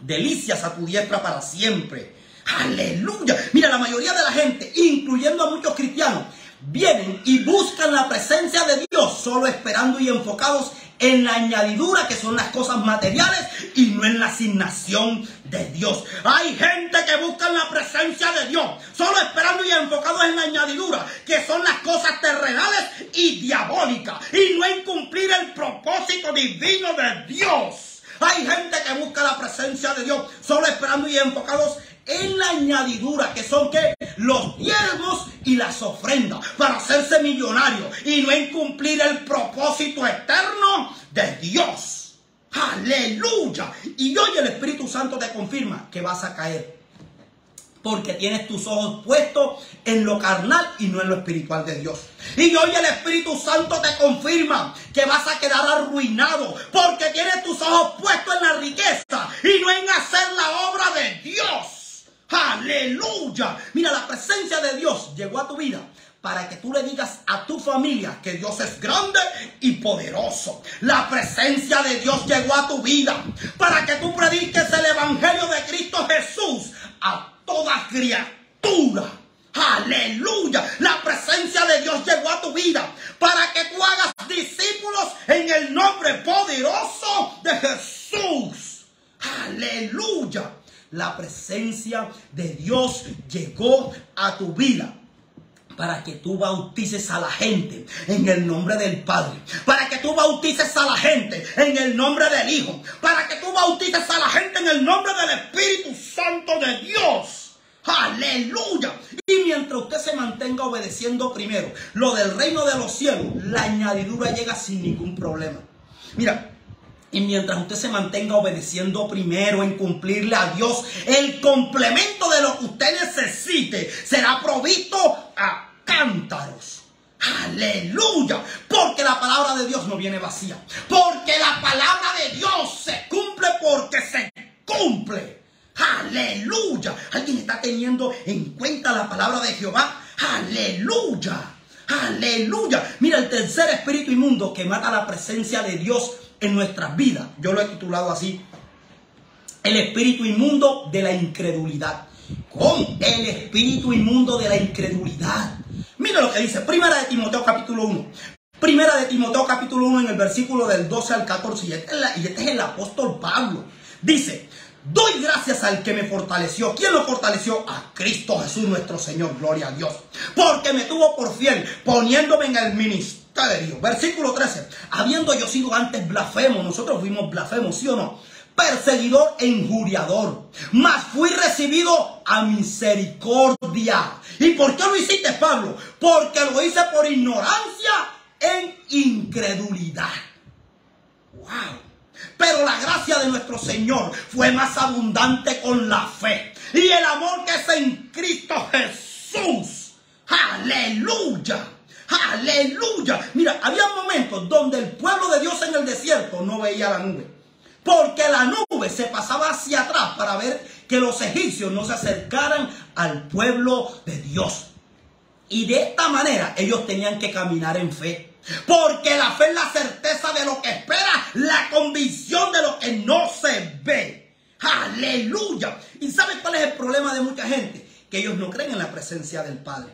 Delicias a tu diestra para siempre. Aleluya. Mira, la mayoría de la gente, incluyendo a muchos cristianos, vienen y buscan la presencia de Dios solo esperando y enfocados en la añadidura, que son las cosas materiales, y no en la asignación de Dios. Hay gente que busca la presencia de Dios solo esperando y enfocados en la añadidura, que son las cosas terrenales y diabólicas, y no en cumplir el propósito divino de Dios. Hay gente que busca la presencia de Dios solo esperando y enfocados en la añadidura, que son, ¿qué? Los diezmos y las ofrendas, para hacerse millonario y no en cumplir el propósito eterno de Dios. Aleluya. Y hoy el Espíritu Santo te confirma que vas a caer, porque tienes tus ojos puestos en lo carnal y no en lo espiritual de Dios. Y hoy el Espíritu Santo te confirma que vas a quedar arruinado, porque tienes tus ojos puestos en la riqueza y no en hacer la obra de Dios. Aleluya. Mira, la presencia de Dios llegó a tu vida para que tú le digas a tu familia que Dios es grande y poderoso. La presencia de Dios llegó a tu vida para que tú prediques el evangelio de Cristo Jesús a toda criatura. Aleluya. La presencia de Dios llegó a tu vida para que tú hagas discípulos en el nombre poderoso de Jesús. Aleluya. La presencia de Dios llegó a tu vida para que tú bautices a la gente en el nombre del Padre, para que tú bautices a la gente en el nombre del Hijo, para que tú bautices a la gente en el nombre del Espíritu Santo de Dios. Aleluya. Y mientras usted se mantenga obedeciendo primero lo del reino de los cielos, la añadidura llega sin ningún problema. Mira, y mientras usted se mantenga obedeciendo primero en cumplirle a Dios, el complemento de lo que usted necesite será provisto a cántaros. Aleluya. Porque la palabra de Dios no viene vacía. Porque la palabra de Dios se cumple porque se cumple. Aleluya. ¿Alguien está teniendo en cuenta la palabra de Jehová? Aleluya. Aleluya. Mira, el tercer espíritu inmundo que mata la presencia de Dios en nuestras vidas, yo lo he titulado así: el espíritu inmundo de la incredulidad. Con el espíritu inmundo de la incredulidad. Mira lo que dice Primera de Timoteo capítulo 1. Primera de Timoteo capítulo 1 en el versículo del 12 al 14. Y este es el apóstol Pablo. Dice: doy gracias al que me fortaleció. ¿Quién lo fortaleció? A Cristo Jesús nuestro Señor. Gloria a Dios. Porque me tuvo por fiel, poniéndome en el ministerio. Versículo 13. Habiendo yo sido antes blasfemo. Nosotros fuimos blasfemos, ¿sí o no? Perseguidor e injuriador, mas fui recibido a misericordia. ¿Y por qué lo hiciste, Pablo? Porque lo hice por ignorancia en incredulidad. Wow. Pero la gracia de nuestro Señor fue más abundante con la fe y el amor que es en Cristo Jesús. Aleluya. Aleluya. Mira, había momentos donde el pueblo de Dios en el desierto no veía la nube, porque la nube se pasaba hacia atrás para ver que los egipcios no se acercaran al pueblo de Dios. Y de esta manera ellos tenían que caminar en fe. Porque la fe es la certeza de lo que espera, la convicción de lo que no se ve. Aleluya. ¿Y sabes cuál es el problema de mucha gente? Que ellos no creen en la presencia del Padre.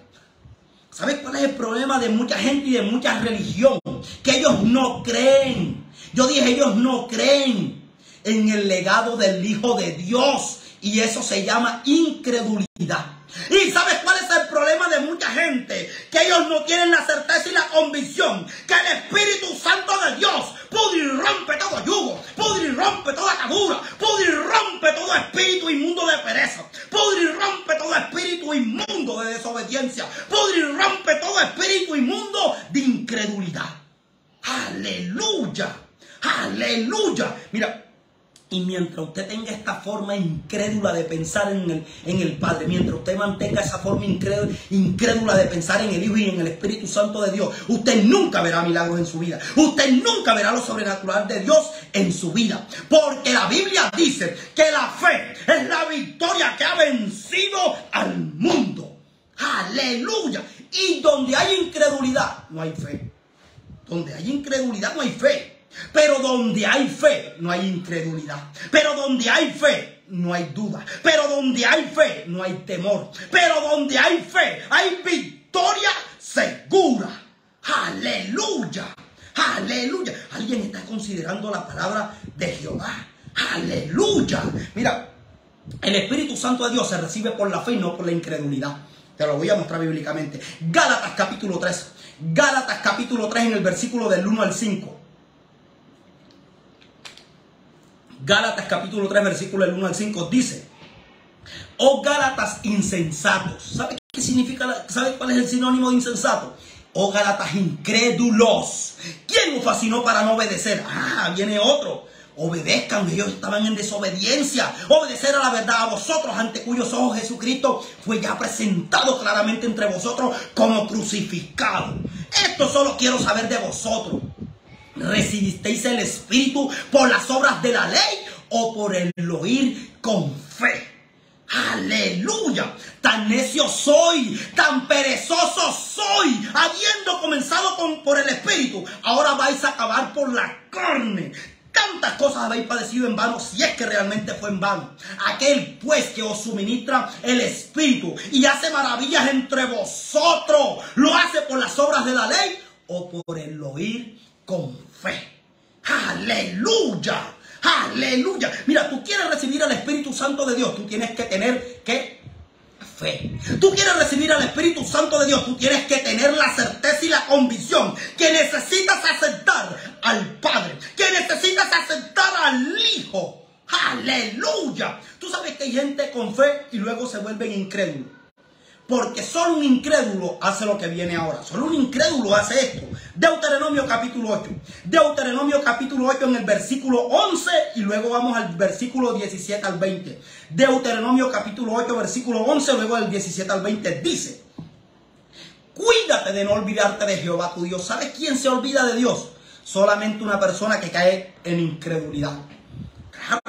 ¿Sabes cuál es el problema de mucha gente y de mucha religión? Que ellos no creen. Yo dije, ellos no creen en el legado del Hijo de Dios. Y eso se llama incredulidad. ¿Y sabes cuál es el problema de mucha gente? Que ellos no tienen la certeza y la convicción que el Espíritu Santo de Dios pudre y rompe todo yugo, pudre y rompe toda atadura, pudre y rompe todo espíritu inmundo de pereza, pudre y rompe todo espíritu inmundo de desobediencia, pudre y rompe todo espíritu inmundo de incredulidad. Aleluya, aleluya. Mira, y mientras usted tenga esta forma incrédula de pensar en el Padre, mientras usted mantenga esa forma incrédula de pensar en el Hijo y en el Espíritu Santo de Dios, usted nunca verá milagros en su vida. Usted nunca verá lo sobrenatural de Dios en su vida. Porque la Biblia dice que la fe es la victoria que ha vencido al mundo. Aleluya. Y donde hay incredulidad, no hay fe. Donde hay incredulidad, no hay fe. Pero donde hay fe, no hay incredulidad. Pero donde hay fe, no hay duda. Pero donde hay fe, no hay temor. Pero donde hay fe, hay victoria segura. Aleluya. Aleluya. ¿Alguien está considerando la palabra de Jehová? Aleluya. Mira, el Espíritu Santo de Dios se recibe por la fe y no por la incredulidad. Te lo voy a mostrar bíblicamente. Gálatas capítulo 3. Gálatas capítulo 3 en el versículo del 1 al 5. Gálatas capítulo 3 versículo del 1 al 5 dice: oh Gálatas insensatos. ¿Sabe qué significa? ¿Sabe cuál es el sinónimo de insensato? Oh Gálatas incrédulos. ¿Quién os fascinó para no obedecer? Ah, viene otro. Obedezcan, ellos estaban en desobediencia. Obedecer a la verdad, a vosotros, ante cuyos ojos Jesucristo fue ya presentado claramente entre vosotros como crucificado. Esto solo quiero saber de vosotros. ¿Recibisteis el Espíritu por las obras de la ley o por el oír con fe? ¡Aleluya! Tan necio soy, tan perezoso soy, habiendo comenzado por el Espíritu, ahora vais a acabar por la carne. Tantas cosas habéis padecido en vano, si es que realmente fue en vano. Aquel pues que os suministra el Espíritu y hace maravillas entre vosotros, ¿lo hace por las obras de la ley o por el oír con fe? ¡Aleluya! ¡Aleluya! Mira, tú quieres recibir al Espíritu Santo de Dios, tú tienes que tener, ¿qué? Fe. Tú quieres recibir al Espíritu Santo de Dios, tú tienes que tener la certeza y la convicción que necesitas aceptar al Padre, que necesitas aceptar al Hijo. ¡Aleluya! Tú sabes que hay gente con fe y luego se vuelven incrédulos. Porque solo un incrédulo hace lo que viene ahora. Solo un incrédulo hace esto. Deuteronomio capítulo 8. Deuteronomio capítulo 8 en el versículo 11 y luego vamos al versículo 17 al 20. Deuteronomio capítulo 8 versículo 11, luego del 17 al 20 dice: cuídate de no olvidarte de Jehová tu Dios. ¿Sabes quién se olvida de Dios? Solamente una persona que cae en incredulidad.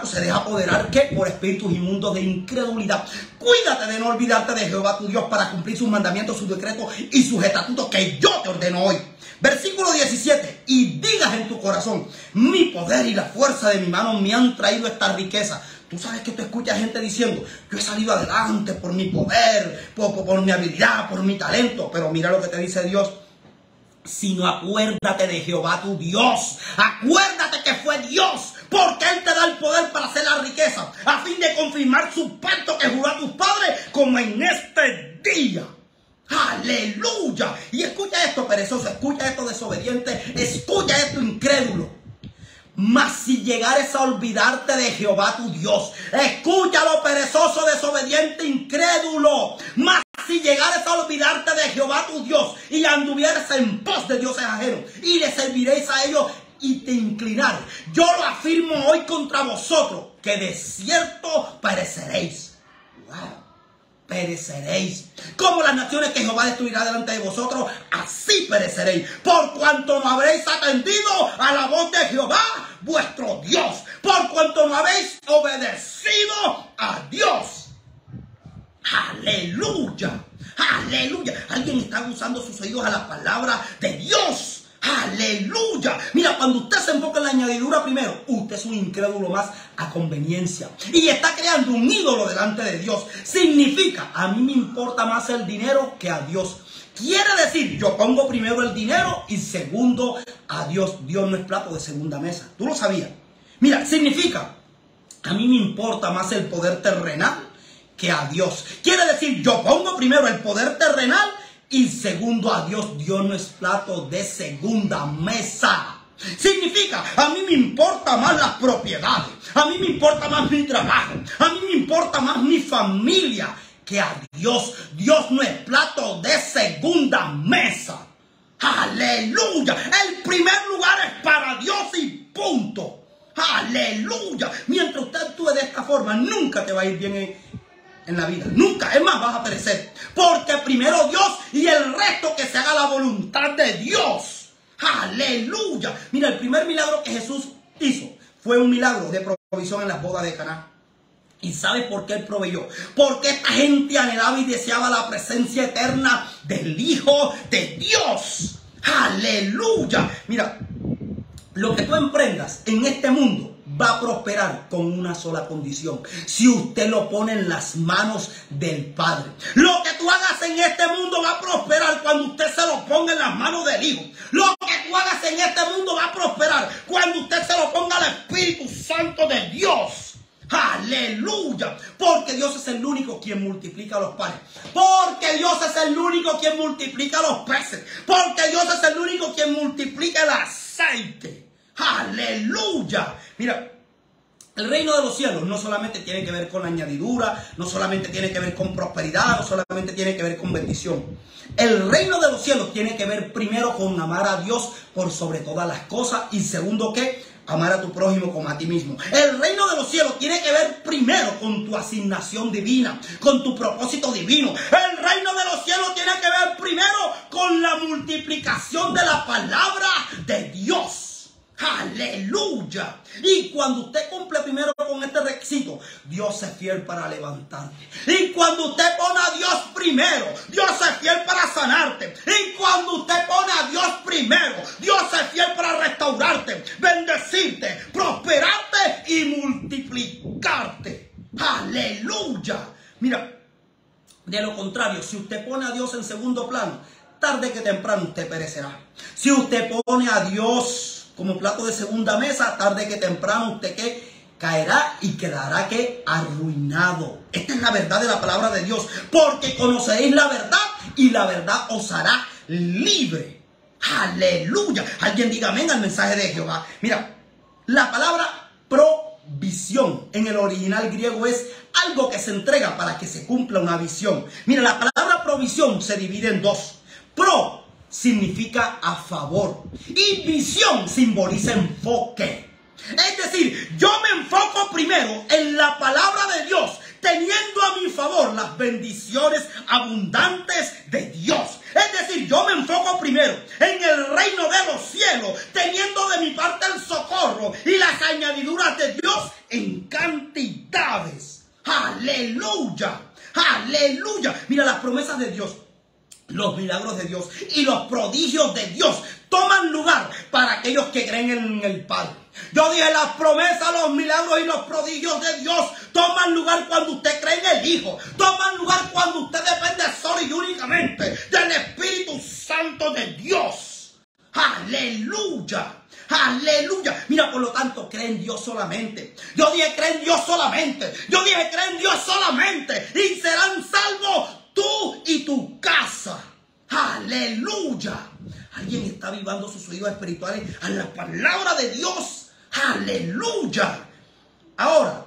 Se deja apoderar ¿qué? Por espíritus inmundos de incredulidad. Cuídate de no olvidarte de Jehová tu Dios para cumplir sus mandamientos, sus decretos y sus estatutos que yo te ordeno hoy. Versículo 17: y digas en tu corazón: mi poder y la fuerza de mi mano me han traído esta riqueza. Tú sabes que tú escuchas gente diciendo, yo he salido adelante por mi poder, por mi habilidad, por mi talento. Pero mira lo que te dice Dios. Sino acuérdate de Jehová tu Dios. Acuérdate que fue Dios, porque Él te da el poder para hacer la riqueza, a fin de confirmar su pacto que juró a tus padres, como en este día. Aleluya. Y escucha esto, perezoso, escucha esto, desobediente, escucha esto, incrédulo. Mas si llegares a olvidarte de Jehová tu Dios, escúchalo, perezoso, desobediente, incrédulo. Mas si llegares a olvidarte de Jehová tu Dios y anduvieres en pos de dioses ajenos y le serviréis a ellos y te inclinares, yo lo afirmo hoy contra vosotros, que de cierto pereceréis. Wow. Pereceréis. Como las naciones que Jehová destruirá delante de vosotros, así pereceréis, por cuanto no habréis atendido a la voz de Jehová vuestro Dios, por cuanto no habéis obedecido a Dios. Aleluya, aleluya. Alguien está usando sus oídos a la palabra de Dios. Aleluya. Mira, cuando usted se enfoca en la añadidura primero, usted es un incrédulo más a conveniencia y está creando un ídolo delante de Dios. Significa, a mí me importa más el dinero que a Dios. Quiere decir, yo pongo primero el dinero y segundo a Dios. Dios no es plato de segunda mesa. ¿Tú lo sabías? Mira, significa, a mí me importa más el poder terrenal que a Dios. Quiere decir, yo pongo primero el poder terrenal y segundo a Dios. Dios no es plato de segunda mesa. Significa, a mí me importa más las propiedades, a mí me importa más mi trabajo, a mí me importa más mi familia que a Dios. Dios no es plato de segunda mesa. Aleluya. El primer lugar es para Dios y punto. Aleluya. Mientras usted actúe de esta forma, nunca te va a ir bien en la vida. Nunca. Es más, vas a perecer. Porque primero Dios y el resto que se haga la voluntad de Dios. Aleluya. Mira, el primer milagro que Jesús hizo fue un milagro de provisión en las bodas de Caná. ¿Y sabes por qué Él proveyó? Porque esta gente anhelaba y deseaba la presencia eterna del Hijo de Dios. Aleluya. Mira, lo que tú emprendas en este mundo va a prosperar con una sola condición: si usted lo pone en las manos del Padre. Lo que tú hagas en este mundo va a prosperar cuando usted se lo ponga en las manos del Hijo. Lo que tú hagas en este mundo va a prosperar cuando usted se lo ponga al Espíritu Santo de Dios. Aleluya. Porque Dios es el único quien multiplica los panes. Porque Dios es el único quien multiplica los peces. Porque Dios es el único quien multiplica el aceite. Aleluya. Mira, el reino de los cielos no solamente tiene que ver con la añadidura, no solamente tiene que ver con prosperidad, no solamente tiene que ver con bendición. El reino de los cielos tiene que ver primero con amar a Dios por sobre todas las cosas y segundo que amar a tu prójimo como a ti mismo. El reino de los cielos tiene que ver primero con tu asignación divina, con tu propósito divino. El reino de los cielos tiene que ver primero con la multiplicación de la palabra de Dios. Aleluya. Y cuando usted cumple primero con este requisito, Dios es fiel para levantarte. Y cuando usted pone a Dios primero, Dios es fiel para sanarte. Y cuando usted pone a Dios primero, Dios es fiel para restaurarte, bendecirte, prosperarte y multiplicarte. Aleluya. Mira, de lo contrario, si usted pone a Dios en segundo plano, tarde que temprano usted perecerá. Si usted pone a Dios como plato de segunda mesa, tarde que temprano usted que caerá y quedará que arruinado. Esta es la verdad de la palabra de Dios. Porque conoceréis la verdad y la verdad os hará libre. Aleluya. Alguien diga amén al mensaje de Jehová. Mira, la palabra provisión en el original griego es algo que se entrega para que se cumpla una visión. Mira, la palabra provisión se divide en dos. Pro significa a favor y visión simboliza enfoque. Es decir, yo me enfoco primero en la palabra de Dios, teniendo a mi favor las bendiciones abundantes de Dios. Es decir, yo me enfoco primero en el reino de los cielos, teniendo de mi parte el socorro y las añadiduras de Dios en cantidades. Aleluya, aleluya. Mira, las promesas de Dios los milagros de Dios y los prodigios de Dios toman lugar para aquellos que creen en el Padre. Yo dije, las promesas, los milagros y los prodigios de Dios toman lugar cuando usted cree en el Hijo. Toman lugar cuando usted depende solo y únicamente del Espíritu Santo de Dios. Aleluya. Aleluya. Mira, por lo tanto, cree en Dios solamente. Yo dije, cree en Dios solamente. Yo dije, cree en Dios solamente. Y serán salvos tú y tu casa. Aleluya. Alguien está avivando sus oídos espirituales a la palabra de Dios. Aleluya. Ahora,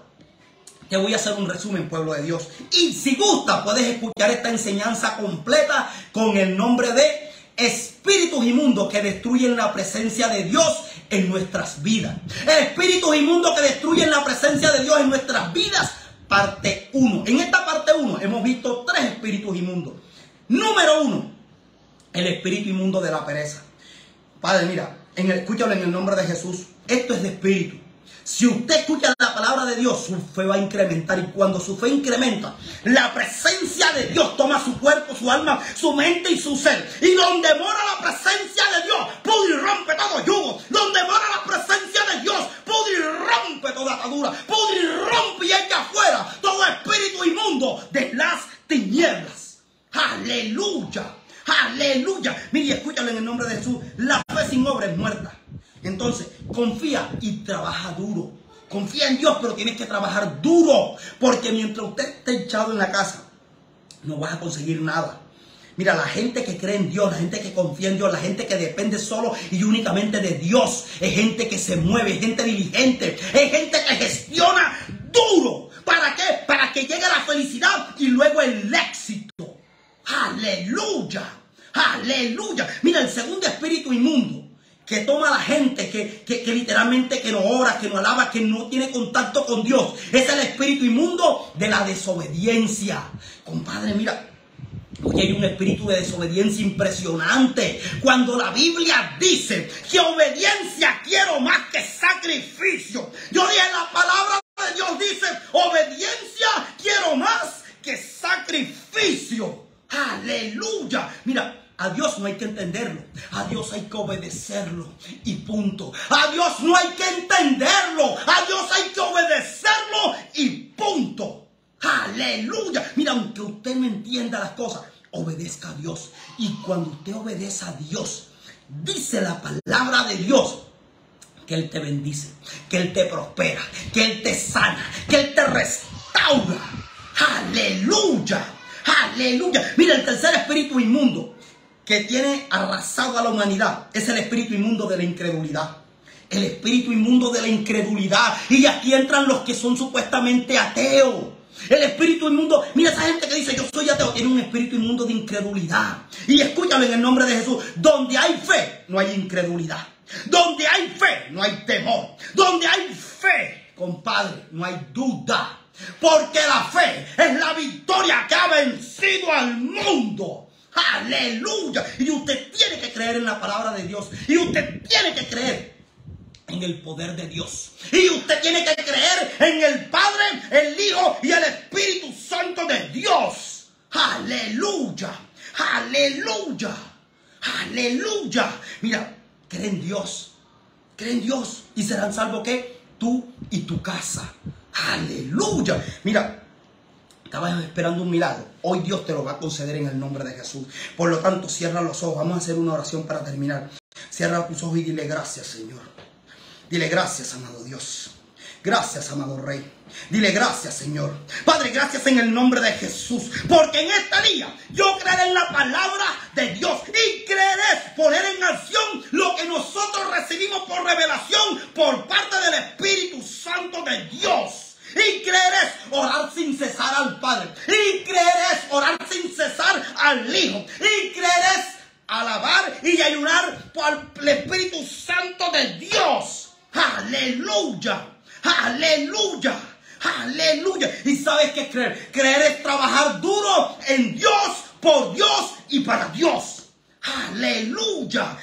te voy a hacer un resumen, pueblo de Dios. Y si gusta, puedes escuchar esta enseñanza completa con el nombre de espíritus inmundos que destruyen la presencia de Dios en nuestras vidas. Espíritus inmundos que destruyen la presencia de Dios en nuestras vidas, parte 1. En esta parte 1 hemos visto 3 espíritus inmundos. Número 1, el espíritu inmundo de la pereza. Padre, mira, escúchalo en el nombre de Jesús. Esto es de espíritu. Si usted escucha la palabra de Dios, su fe va a incrementar. Y cuando su fe incrementa, la presencia de Dios toma su cuerpo, su alma, su mente y su ser. Y donde mora la presencia de Dios, pudre y rompe todo yugo. Donde mora la presencia de Dios, pudre y rompe toda atadura. Pudre y rompe y echa afuera todo espíritu inmundo de las tinieblas. Aleluya. Aleluya. Mire, escúchalo en el nombre de Jesús. La fe sin obra es muerta. Entonces, confía y trabaja duro. Confía en Dios, pero tienes que trabajar duro. Porque mientras usted esté echado en la casa, no vas a conseguir nada. Mira, la gente que cree en Dios, la gente que confía en Dios, la gente que depende solo y únicamente de Dios, es gente que se mueve, es gente diligente, es gente que gestiona duro. ¿Para qué? Para que llegue la felicidad y luego el éxito. Aleluya. Aleluya. Mira, el segundo espíritu inmundo que toma a la gente que literalmente que no ora, que no alaba, que no tiene contacto con Dios, es el espíritu inmundo de la desobediencia. Compadre, mira, hoy hay un espíritu de desobediencia impresionante. Cuando la Biblia dice que obediencia quiero más que sacrificio. Yo dije, la palabra de Dios dice, obediencia quiero más que sacrificio. Aleluya. Mira, a Dios no hay que entenderlo, a Dios hay que obedecerlo y punto. A Dios no hay que entenderlo, a Dios hay que obedecerlo y punto. Aleluya. Mira, aunque usted no entienda las cosas, obedezca a Dios. Y cuando usted obedece a Dios, dice la palabra de Dios que Él te bendice, que Él te prospera, que Él te sana, que Él te restaura. Aleluya. Aleluya. Mira, el tercer espíritu inmundo que tiene arrasado a la humanidad es el espíritu inmundo de la incredulidad. El espíritu inmundo de la incredulidad. Y aquí entran los que son supuestamente ateos. El espíritu inmundo, mira esa gente que dice yo soy ateo, tiene un espíritu inmundo de incredulidad. Y escúchalo en el nombre de Jesús. Donde hay fe, no hay incredulidad. Donde hay fe, no hay temor. Donde hay fe, compadre, no hay duda. Porque la fe es la victoria que ha vencido al mundo. Aleluya. Y usted tiene que creer en la palabra de Dios. Y usted tiene que creer en el poder de Dios. Y usted tiene que creer en el Padre, el Hijo y el Espíritu Santo de Dios. Aleluya. Aleluya. Aleluya. Mira, cree en Dios. Cree en Dios. Y serán salvos ¿qué? Tú y tu casa. Aleluya. Mira, estabas esperando un milagro. Hoy Dios te lo va a conceder en el nombre de Jesús. Por lo tanto, cierra los ojos. Vamos a hacer una oración para terminar. Cierra tus ojos y dile gracias, Señor. Dile gracias, amado Dios. Gracias, amado Rey. Dile gracias, Señor. Padre, gracias en el nombre de Jesús. Porque en este día yo creeré en la palabra de Dios. Y creeré poner en acción lo que nosotros recibimos por revelación por parte del Espíritu Santo de Dios. Y creerás orar sin cesar al Padre. Y creerás orar sin cesar al Hijo. Y creerás alabar y ayunar por el Espíritu Santo de Dios. Aleluya. Aleluya. Aleluya. ¿Y sabes qué es creer? Creer es trabajar duro en Dios, por Dios y para Dios. Aleluya.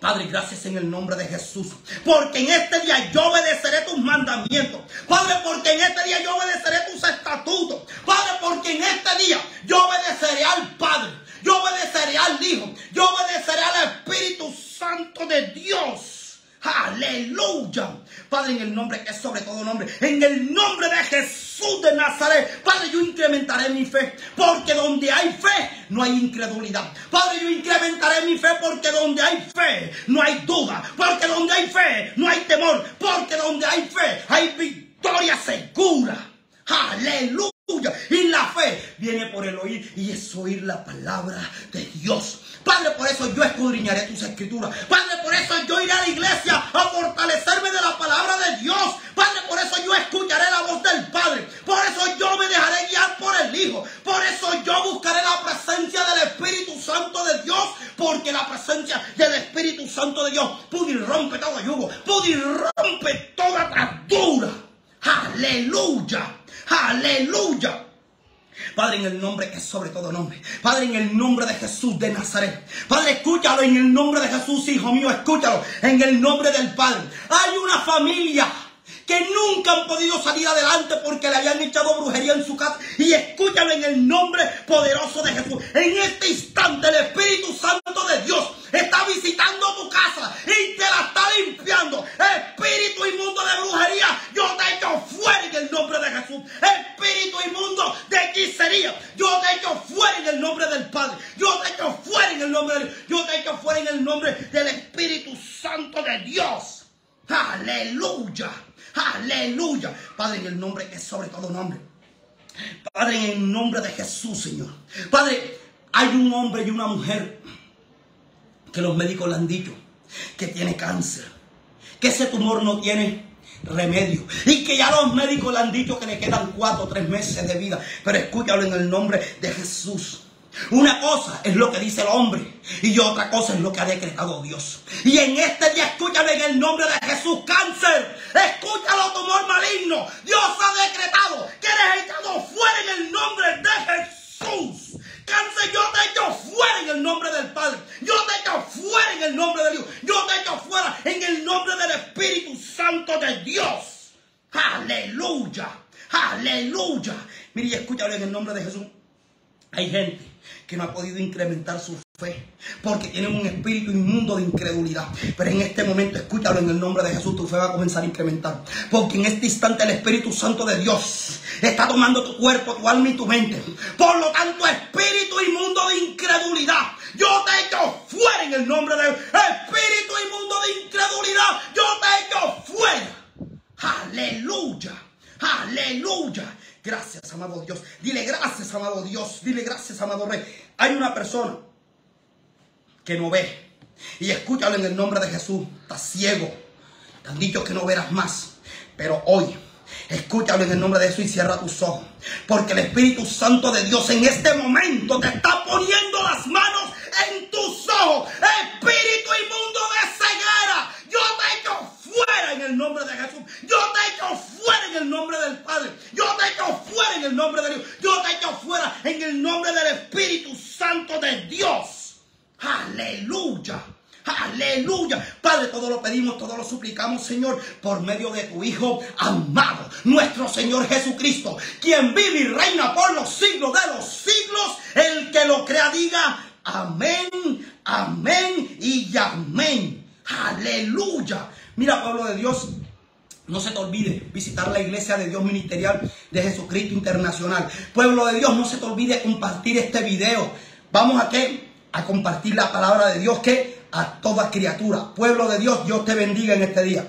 Padre, gracias en el nombre de Jesús. Porque en este día yo obedeceré tus mandamientos. Padre, porque en este día yo obedeceré tus estatutos. Padre, porque en este día yo obedeceré al Padre. Yo Padre, en el nombre que es sobre todo nombre, en el nombre de Jesús de Nazaret, Padre, yo incrementaré mi fe, porque donde hay fe no hay incredulidad. Padre, yo incrementaré mi fe, porque donde hay fe no hay duda, porque donde hay fe no hay temor, porque donde hay fe hay victoria segura. Aleluya. Y la fe viene por el oír, y es oír la palabra de Dios. Padre, por eso yo escudriñaré tus escrituras. Padre, por eso yo iré a la iglesia a fortalecerme de la palabra de Dios. Padre, por eso yo escucharé la voz del Padre. Por eso yo me dejaré guiar por el Hijo. Por eso yo buscaré la presencia del Espíritu Santo de Dios. Porque la presencia del Espíritu Santo de Dios puede y rompe todo yugo, puede y rompe toda atadura. Aleluya. Aleluya. Padre, en el nombre que es sobre todo nombre, Padre, en el nombre de Jesús de Nazaret, Padre, escúchalo en el nombre de Jesús, hijo mío, escúchalo en el nombre del Padre. Hay una familia que nunca han podido salir adelante porque le habían echado brujería en su casa, y escúchalo en el nombre poderoso de Jesús. En este instante el Espíritu Santo de Dios está visitando tu casa y te la está limpiando. Espíritu inmundo de brujería, yo te echo fuera en el nombre de Jesús. Espíritu inmundo de hechicería, yo te echo fuera en el nombre del Padre. Yo te echo fuera en el nombre del, yo te echo fuera en el nombre del Espíritu Santo de Dios. Aleluya. Aleluya. Padre, en el nombre que es sobre todo nombre, Padre, en el nombre de Jesús, Señor. Padre, hay un hombre y una mujer que los médicos le han dicho que tiene cáncer, que ese tumor no tiene remedio, y que ya los médicos le han dicho que le quedan 4 o 3 meses de vida. Pero escúchalo en el nombre de Jesús. Una cosa es lo que dice el hombre y otra cosa es lo que ha decretado Dios. Y en este día escúchalo en el nombre de Jesús. Cáncer, escúchalo, tumor maligno, Dios ha decretado que eres echado fuera en el nombre de Jesús. Cáncer, yo te echo fuera en el nombre del Padre. Yo te echo fuera en el nombre de Dios. Yo te echo fuera en el nombre del Espíritu Santo de Dios. Aleluya. Aleluya. Mire y escúchalo en el nombre de Jesús. Hay gente que no ha podido incrementar su fe porque tienen un espíritu inmundo de incredulidad. Pero en este momento, escúchalo en el nombre de Jesús, tu fe va a comenzar a incrementar. Porque en este instante el Espíritu Santo de Dios está tomando tu cuerpo, tu alma y tu mente. Por lo tanto, espíritu inmundo de incredulidad, yo te echo fuera en el nombre de Dios. Espíritu inmundo de incredulidad, yo te echo fuera. Aleluya. Aleluya. Gracias, amado Dios. Dile gracias, amado Dios. Dile gracias, amado Rey. Hay una persona que no ve. Y escúchalo en el nombre de Jesús. Está ciego. Te han dicho que no verás más. Pero hoy, escúchalo en el nombre de Jesús y cierra tus ojos. Porque el Espíritu Santo de Dios en este momento te está poniendo las manos en tus ojos. Espíritu inmundo de ceguera, yo te echo fuera en el nombre de Jesús. Yo te echo fuera en el nombre del Padre. Yo te echo fuera en el nombre de Dios. Yo te echo fuera en el nombre del Espíritu Santo de Dios. Aleluya. Aleluya. Padre, todo lo pedimos, todo lo suplicamos, Señor, por medio de tu Hijo amado, nuestro Señor Jesucristo, quien vive y reina por los siglos de los siglos. El que lo crea diga amén, amén y amén. Aleluya. Mira, pueblo de Dios, no se te olvide visitar la iglesia de Dios ministerial de Jesucristo Internacional. Pueblo de Dios, no se te olvide compartir este video. Vamos a compartir la palabra de Dios que a toda criatura. Pueblo de Dios, Dios te bendiga en este día.